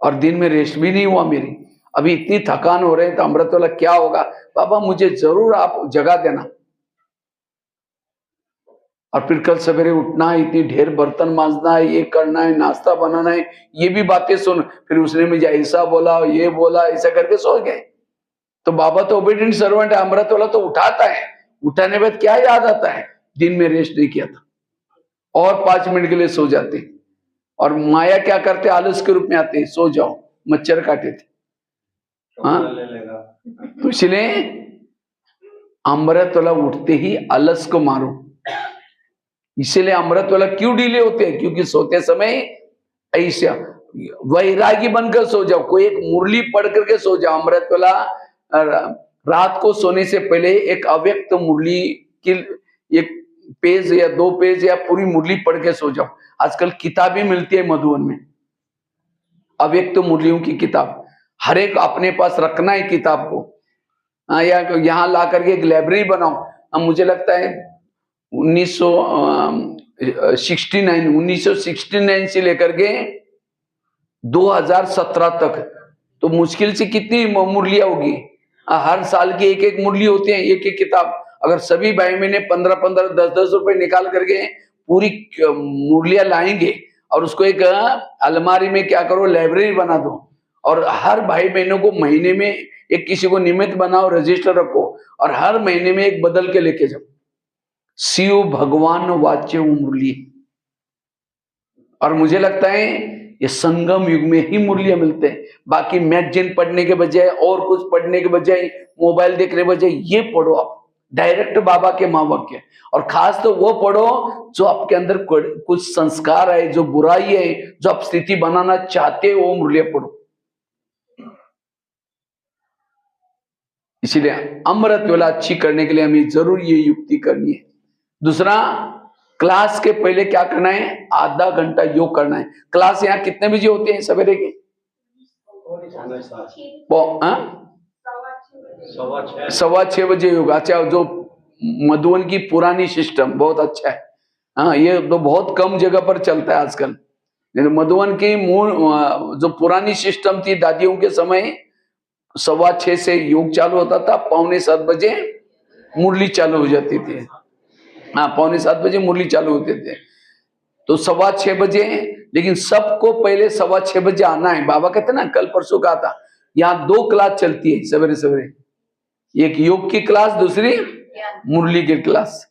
और दिन में रेस्ट भी नहीं हुआ मेरी, अभी इतनी थकान हो रही है। तो अमृतवाला क्या होगा? बाबा मुझे जरूर आप जगा देना, और फिर कल सवेरे उठना है, इतनी ढेर बर्तन मांजना है, ये करना है, नाश्ता बनाना है, ये भी बातें सुन। फिर उसने मुझे ऐसा बोला, ये बोला, ऐसा करके सो गए। तो बाबा तो ओबीडिएंट सर्वेंट है, अमृतवाला तो उठाता है। उठाने के बाद क्या याद आता है? दिन में रेस्ट नहीं किया था, और 5 मिनट के लिए सो जाते। और माया क्या करते? आलस के रूप में आते, सो जाओ, मच्छर काटे थे। हाँ, तो इसलिए अमृतवाला उठते ही आलस को मारो। इसीलिए अमृतवाला क्यों डीले होते हैं? क्योंकि सोते समय ऐसा वैरागी बनकर सो जाओ, कोई एक मुरली पढ़ करके सो जाओ। अमृतवाला रात को सोने से पहले एक अव्यक्त मुरली की एक पेज या 2 पेज या पूरी मुरली पढ़ के सो जाओ। आजकल किताबें मिलती है मधुबन में, अव्यक्त मुरलियों की किताब, हर एक अपने पास रखना है किताब को। या यहाँ ला करके एक लाइब्रेरी बनाओ। मुझे लगता है 1969 से लेकर के 2017 तक, तो मुश्किल से कितनी मुरलियां होगी? हर साल की एक एक मुरली होती है, एक एक किताब। अगर सभी भाई मैंने 15-15, 10-10 रुपए निकाल करके पूरी मुरलियां लाएंगे और उसको एक अलमारी में क्या करो, लाइब्रेरी बना दो, और हर भाई बहनों को महीने में एक किसी को निमित्त बनाओ, रजिस्टर रखो, और हर महीने में एक बदल के लेके जाओ। शिव भगवान वाच्य मुरली। और मुझे लगता है ये संगम युग में ही मुरलियां मिलते हैं। बाकी मैगजीन पढ़ने के बजाय और कुछ पढ़ने के बजाय, मोबाइल देखने के बजाय ये पढ़ो आप, डायरेक्ट बाबा के महावाक्य। और खास तो वो पढ़ो जो आपके अंदर कुछ संस्कार है, जो बुराई है, जो आप स्थिति बनाना चाहते हो, वो मुरलियां पढ़ो। इसीलिए अमृत वेला अच्छी करने के लिए हमें जरूर ये युक्ति करनी है। दूसरा, क्लास के पहले क्या करना है, आधा घंटा योग करना है। क्लास यहाँ कितने बजे होते हैं सवेरे के? 6:15 बजे योग। अच्छा, जो मधुबन की पुरानी सिस्टम बहुत अच्छा है। हाँ, ये तो बहुत कम जगह पर चलता है आजकल। नहीं तो मधुबन की मूल जो पुरानी सिस्टम थी दादियों के समय, 6:15 से योग चालू होता था, 6:45 बजे मुरली चालू हो जाती थी। हाँ, 6:45 बजे मुरली चालू होते थे। तो 6:15 बजे, लेकिन सबको पहले 6:15 बजे आना है। बाबा कहते ना, कल परसों कहा था, यहाँ 2 क्लास चलती है सवेरे सवेरे, एक योग की क्लास, दूसरी मुरली की क्लास।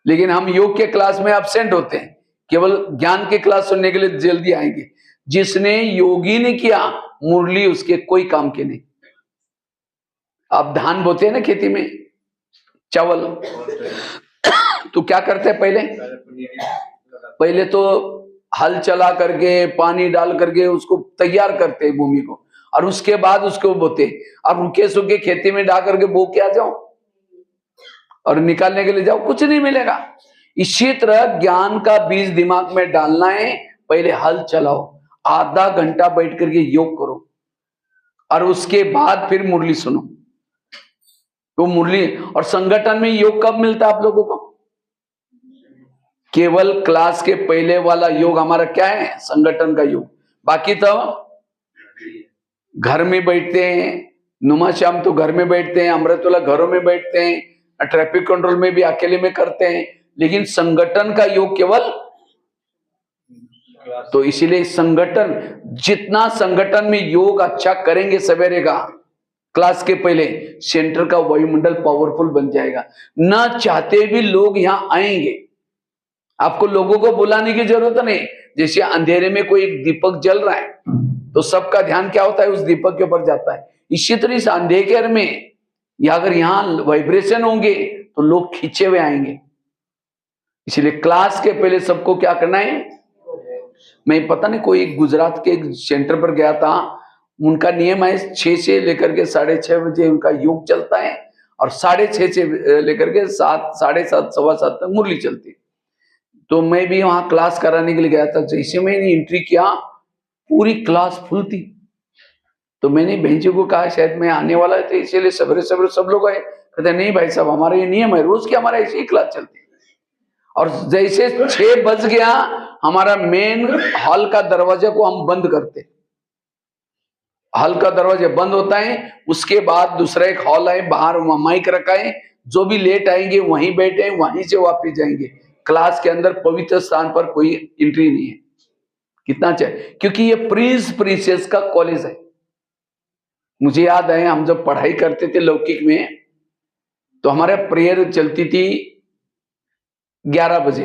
लेकिन हम योग के क्लास में एब्सेंट होते हैं, केवल ज्ञान की क्लास सुनने के लिए जल्दी आएंगे। जिसने योगी ने किया, मुरली उसके कोई काम के नहीं। आप धान बोते हैं ना खेती में, चावल, तो क्या करते हैं पहले तो हल चला करके, पानी डाल करके उसको तैयार करते हैं भूमि को, और उसके बाद उसको बोते। अब रुके सूखे खेती में डाल करके बो के आ जाओ और निकालने के लिए जाओ, कुछ नहीं मिलेगा। इसी तरह ज्ञान का बीज दिमाग में डालना है, पहले हल चलाओ, आधा घंटा बैठ करके योग करो, और उसके बाद फिर मुरली सुनो। तो मुरली और संगठन में योग कब मिलता है आप लोगों को? केवल क्लास के पहले वाला योग हमारा क्या है, संगठन का योग। बाकी तो घर में बैठते हैं, नुमा श्याम तो घर में बैठते हैं, अमृतवेला घरों में बैठते हैं, ट्रैफिक कंट्रोल में भी अकेले में करते हैं, लेकिन संगठन का योग केवल। तो इसीलिए संगठन, जितना संगठन में योग अच्छा करेंगे सवेरे का क्लास के पहले, सेंटर का वायुमंडल पावरफुल बन जाएगा। ना चाहते भी लोग यहाँ आएंगे। आपको लोगों को बुलाने की जरूरत नहीं। जैसे अंधेरे में कोई एक दीपक जल रहा है तो सबका ध्यान क्या होता है, उस दीपक के ऊपर जाता है। इसी तरह से अंधेरे में या अगर यहाँ वाइब्रेशन होंगे तो लोग खींचे हुए आएंगे। इसलिए क्लास के पहले सबको क्या करना है। मैं पता नहीं, कोई गुजरात के एक सेंटर पर गया था, उनका नियम है 6 से लेकर के 6:30 बजे उनका योग चलता है, और 6:30 से लेकर के 7, 7:30, 7:15 तक मुरली चलती है। तो मैं भी वहां क्लास कराने के लिए गया था। जैसे मैंने एंट्री किया, पूरी क्लास फुल थी। तो मैंने बहन जी को कहा शायद मैं आने वाला है, तो इसीलिए सवेरे सवेरे सब लोग आए। कहते नहीं भाई साहब, हमारा ये नियम है, रोज की हमारा ऐसी ही क्लास चलती है। और जैसे 6 बज गया, हमारा मेन हॉल का दरवाजा को हम बंद करते, हॉल का दरवाजा बंद होता है। उसके बाद दूसरा एक हॉल है, बाहर माइक रखा है, जो भी लेट आएंगे वहीं बैठे, वहीं से वापिस जाएंगे। क्लास के अंदर पवित्र स्थान पर कोई एंट्री नहीं है। कितना चाहिए, क्योंकि ये प्रिंसेस का कॉलेज है। मुझे याद है, हम जब पढ़ाई करते थे लौकिक में, तो हमारे प्रेयर चलती थी 11 बजे,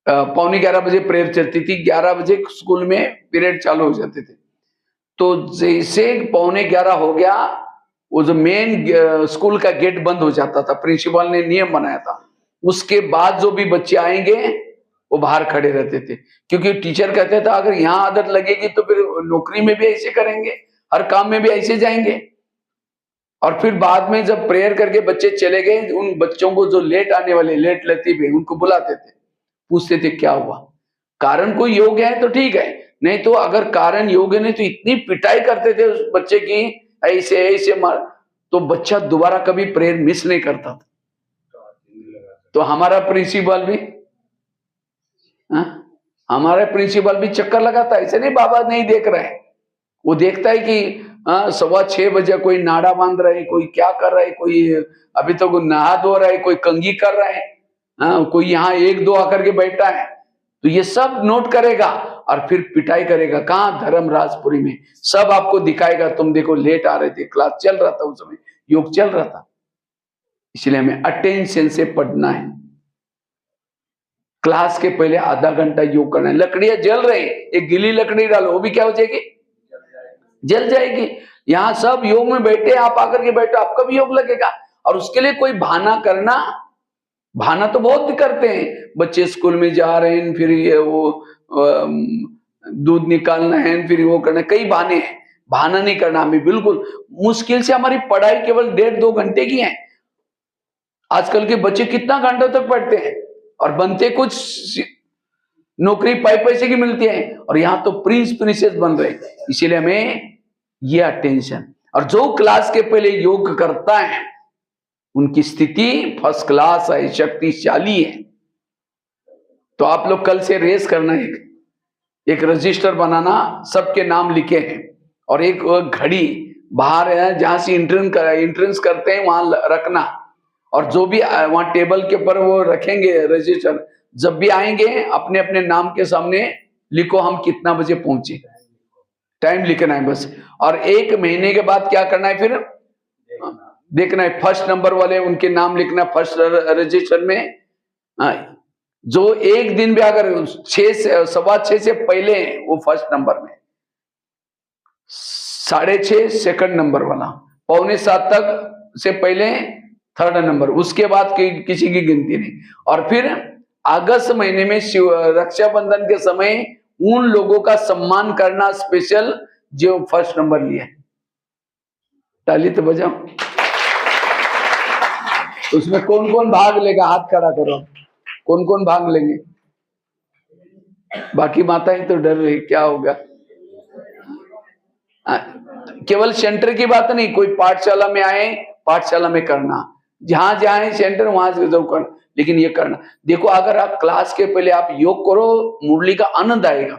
11:15 बजे प्रेयर चलती थी। 11 बजे स्कूल में पीरियड चालू हो जाते थे। तो जैसे 11:15 हो गया, वो जो मेन स्कूल का गेट बंद हो जाता था, प्रिंसिपल ने नियम बनाया था। उसके बाद जो भी बच्चे आएंगे वो बाहर खड़े रहते थे, क्योंकि टीचर कहते थे अगर यहाँ आदत लगेगी तो फिर नौकरी में भी ऐसे करेंगे, हर काम में भी ऐसे जाएंगे। और फिर बाद में जब प्रेयर करके बच्चे चले गए, उन बच्चों को जो लेट आने वाले, लेट लतीफ है, उनको बुलाते थे, पूछते थे क्या हुआ। कारण कोई योग्य है तो ठीक है, नहीं तो अगर कारण योग्य नहीं तो इतनी पिटाई करते थे उस बच्चे की, ऐसे ऐसे मार, तो बच्चा दोबारा कभी प्रेयर मिस नहीं करता था। तो हमारा प्रिंसिपल भी हमारे प्रिंसिपल भी चक्कर लगाता है। ऐसे नहीं बाबा नहीं देख रहे हैं, वो देखता है कि 6:15 बजे कोई नाड़ा बांध रहा है, कोई क्या कर रहा है, कोई अभी तो नहा धो रहा है, कोई कंघी कर रहा है, कोई यहाँ 1-2 आकर के बैठा है। तो ये सब नोट करेगा और फिर पिटाई करेगा। कहाँ, धर्मराजपुरी में सब आपको दिखाएगा। तुम देखो लेट आ रहे थे, क्लास चल रहा था, उस समय योग चल रहा था। इसलिए हमें अटेंशन से पढ़ना है। क्लास के पहले आधा घंटा योग करना है। लकड़ियां जल रही, एक गीली लकड़ी डालो, वो भी क्या हो जाएगी, जल जाएगी। यहाँ सब योग में बैठे, आप आकर के बैठो, आपका भी योग लगेगा। और उसके लिए कोई बहाना करना, बहाना तो बहुत करते हैं, बच्चे स्कूल में जा रहे हैं, फिर ये वो दूध निकालना है, फिर वो करना, कई बहाने हैं। बहाना नहीं करना हमें, बिल्कुल। मुश्किल से हमारी पढ़ाई केवल 1.5-2 घंटे की है। आजकल के बच्चे कितना घंटों तक पढ़ते हैं, और बनते कुछ, नौकरी पैसे की मिलती है, और यहाँ तो प्रिंस प्रिंसेस बन रहे। इसीलिए हमें ये अटेंशन। और जो क्लास के पहले योग करता है उनकी स्थिति फर्स्ट क्लास है, शक्तिशाली है। तो आप लोग कल से रेस करना, एक रजिस्टर बनाना, सबके नाम लिखे हैं, और एक घड़ी बाहर है जहां से एंट्रेंस करते हैं वहां रखना, और जो भी वहां टेबल के ऊपर वो रखेंगे रजिस्टर, जब भी आएंगे अपने अपने नाम के सामने लिखो हम कितना बजे पहुंचे, टाइम लिखना है बस। और 1 महीने के बाद क्या करना है, फिर देखना है फर्स्ट नंबर वाले उनके नाम लिखना फर्स्ट रजिस्टर में। जो एक दिन भी अगर 6:15 से पहले वो फर्स्ट नंबर में, 6:30 सेकंड नंबर वाला, 6:45 तक से पहले थर्ड नंबर, उसके बाद किसी की गिनती नहीं। और फिर अगस्त महीने में रक्षाबंधन के समय उन लोगों का सम्मान करना स्पेशल जो फर्स्ट नंबर लिए। ताली तो बजाओ। उसमें कौन कौन भाग लेगा, हाथ खड़ा करो, कौन कौन भाग लेंगे? बाकी माताएं तो डर रही क्या होगा। केवल सेंटर की बात नहीं, कोई पाठशाला में आए, पाठशाला में करना, जहां जाए सेंटर वहां से जरूर करना, लेकिन ये करना। देखो अगर आप क्लास के पहले आप योग करो, मुरली का आनंद आएगा।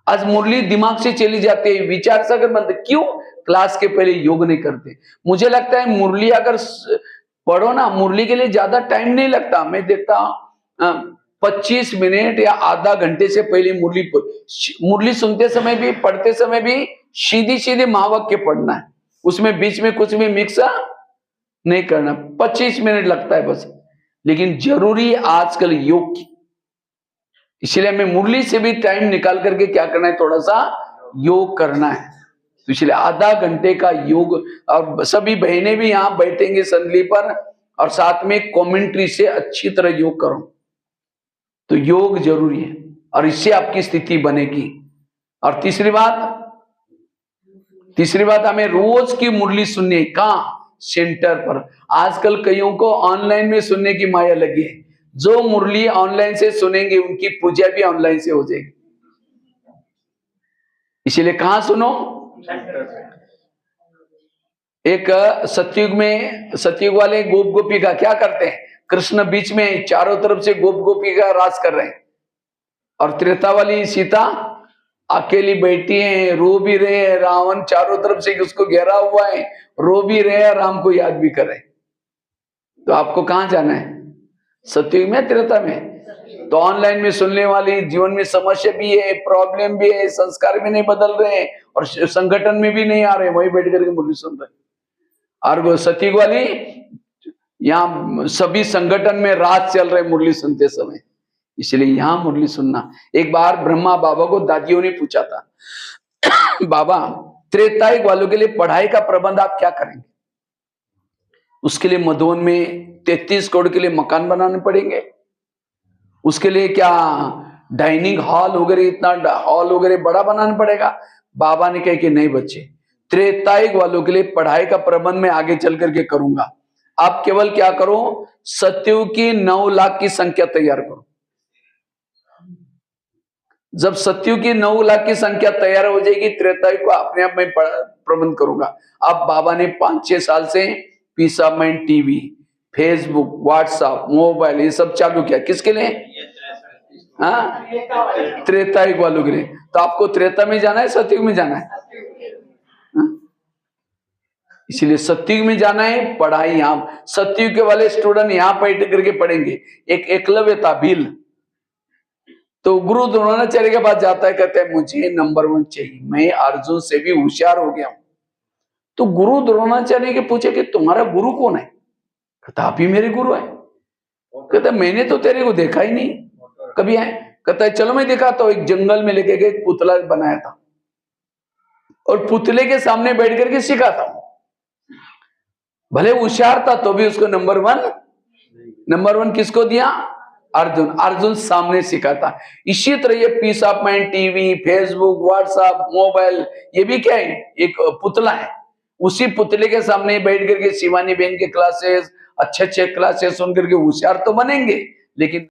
आज मुरली दिमाग से चली जाती है, विचार से अगर बनते, क्यों क्लास के पहले योग नहीं करते? मुझे लगता है मुरली अगर पढ़ो ना, मुरली के लिए ज्यादा टाइम नहीं लगता। मैं देखता 25 मिनट या आधा घंटे से पहले मुरली सुनते समय भी, पढ़ते समय भी सीधी सीधे महावाक्य पढ़ना है, उसमें बीच में कुछ भी मिक्स नहीं करना। 25 मिनट लगता है बस, लेकिन जरूरी है आजकल योग की। इसलिए हमें मुरली से भी टाइम निकाल करके क्या करना है, थोड़ा सा योग करना है। तो इसलिए आधा घंटे का योग, और सभी बहनें भी यहाँ बैठेंगे संदली पर, और साथ में कमेंट्री से अच्छी तरह योग करो। तो योग जरूरी है, और इससे आपकी स्थिति बनेगी। और तीसरी बात हमें रोज की मुरली सुननी, कहाँ? सेंटर पर। आजकल कईयों को ऑनलाइन में सुनने की माया लगी है। जो मुरली ऑनलाइन से सुनेंगे उनकी पूजा भी ऑनलाइन से हो जाएगी। इसीलिए कहां सुनो? एक सतयुग वाले गोप गोपी का क्या करते हैं, कृष्ण बीच में चारों तरफ से गोप गोपी का राज कर रहे हैं, और त्रेता वाली सीता अकेली बैठी है, रो भी रहे हैं, रावण चारों तरफ से उसको घेरा हुआ है, रो भी रहे हैं, राम को याद भी कर रहे हैं। तो आपको कहां जाना है, सतयुग में त्रेता में? तो ऑनलाइन में सुनने वाली जीवन में समस्या भी है, प्रॉब्लम भी है, संस्कार भी नहीं बदल रहे हैं, और संगठन में भी नहीं आ रहे, वही बैठ करके मुरली सुन रहे। और सतयुग वाली यहाँ सभी संगठन में राज चल रहे मुरली सुनते समय, इसलिए यहां मुरली सुनना। एक बार ब्रह्मा बाबा को दादियों ने पूछा था, बाबा त्रेतायुग वालों के लिए पढ़ाई का प्रबंध आप क्या करेंगे? उसके लिए मधुवन में 33 करोड़ के लिए मकान बनाने पड़ेंगे, उसके लिए क्या डाइनिंग हॉल वगैरह, इतना हॉल वगैरह बड़ा बनाना पड़ेगा? बाबा ने कहा कि नहीं बच्चे, त्रेतायुग वालों के लिए पढ़ाई का प्रबंध मैं आगे चल करके करूंगा। आप केवल क्या करो, सतयुग की 9 लाख की संख्या तैयार करो। जब सतयुग की 9 लाख की संख्या तैयार हो जाएगी, त्रेतायुग को अपने आप में प्रबंध करूंगा। अब बाबा ने 5-6 साल से peace of mind TV, Facebook, WhatsApp, mobile ये सब चालू किया, किसके लिए? हाँ, त्रेतायुग वालों के लिए। तो आपको त्रेता में जाना है, सतयुग में जाना है? इसलिए सतयुग में जाना है, पढ़ाई यहाँ सतयुग के वाले स्टूडेंट यहाँ बैठ करके पढ़ेंगे। एक एकलव्य था भील, तो गुरु द्रोणाचार्य के पास जाता है, कहता है मुझे नंबर 1 चाहिए, मैं अर्जुन से भी होशियार हो गया हूं। तो गुरु द्रोणाचार्य के पूछे कि तुम्हारा गुरु कौन है? कहता आप ही मेरे गुरु है। कहता मैंने तो तेरे को देखा ही नहीं, कभी आए? कहता है चलो मैं दिखाता हूं। एक जंगल में लेके गए, एक पुतला बनाया था, और पुतले के सामने बैठ करके सिखाता हूं। भले होशियार था तो भी उसको नंबर वन किसको दिया? अर्जुन। अर्जुन सामने सिखाता। इसी तरह ये peace of mind, TV, Facebook, WhatsApp, mobile, ये भी क्या है? एक पुतला है। उसी पुतले के सामने बैठ करके शिवानी बहन के क्लासेस, अच्छे क्लासेस सुन करके होशियार तो बनेंगे, लेकिन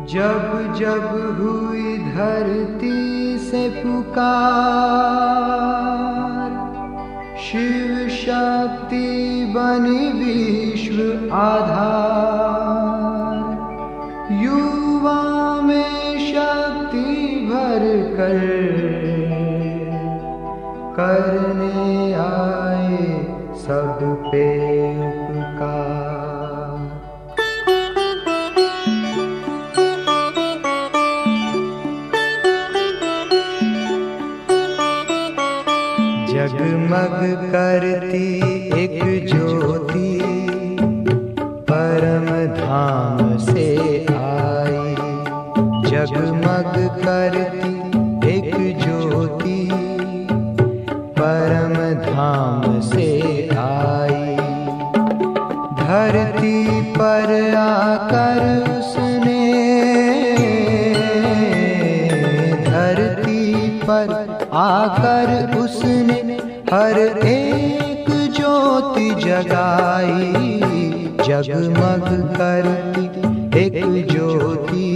जब जब हुई धरती से पुकार, शिव शक्ति बनी विश्व आधार, युवा में शक्ति भर कर करने आए सब पे उपकार। जगमग करती एक ज्योति परम धाम से आई, जगमग करती एक ज्योति परम धाम से आई। धरती पर आकर उसने, धरती पर आकर उसने हर एक ज्योति जगाई, जगमग करती एक ज्योति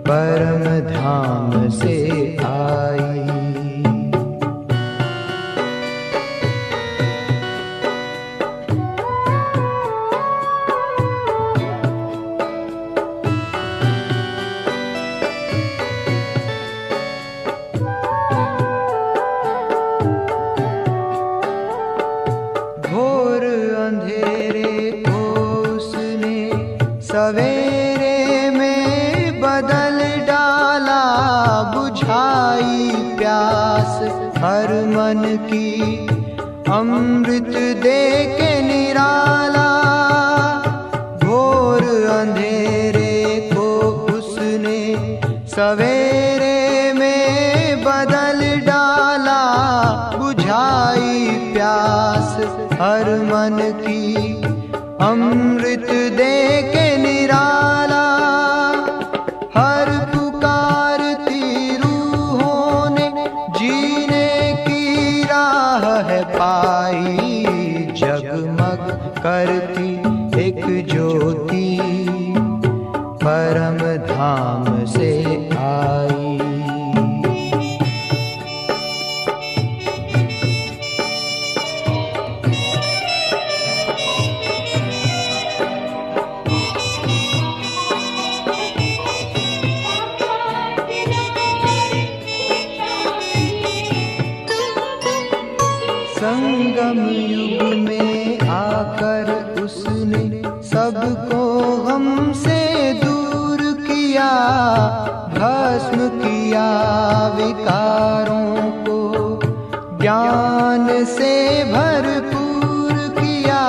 परम धाम से आई। घोर अंधेरे को उसने सवेरे में बदल डाला, बुझाई प्यास हर मन की अमृत दे के निराला। घोर अंधेरे को उसने सवेरे में बदल डाला, बुझाई प्यास हर मन की अमृत दे के निराला। हर पुकारती रूहों ने जीने की राह है पाई, जगमग करती एक ज्योति परम धाम से आई। संगम युग में आकर उसने सबको हमसे दूर किया, भस्म किया विकारों को ज्ञान से भरपूर किया।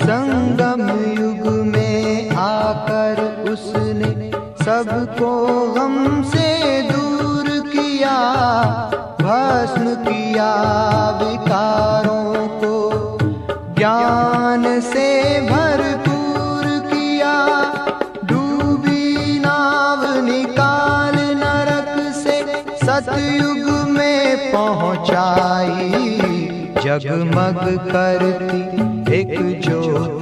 संगम युग में आकर उसने सबको हमसे दूर किया, भस्म किया विकारों को ज्ञान से भरपूर किया। डूबी नाव निकाल नरक से सतयुग में पहुंचाई, जगमग करती एक ज्योति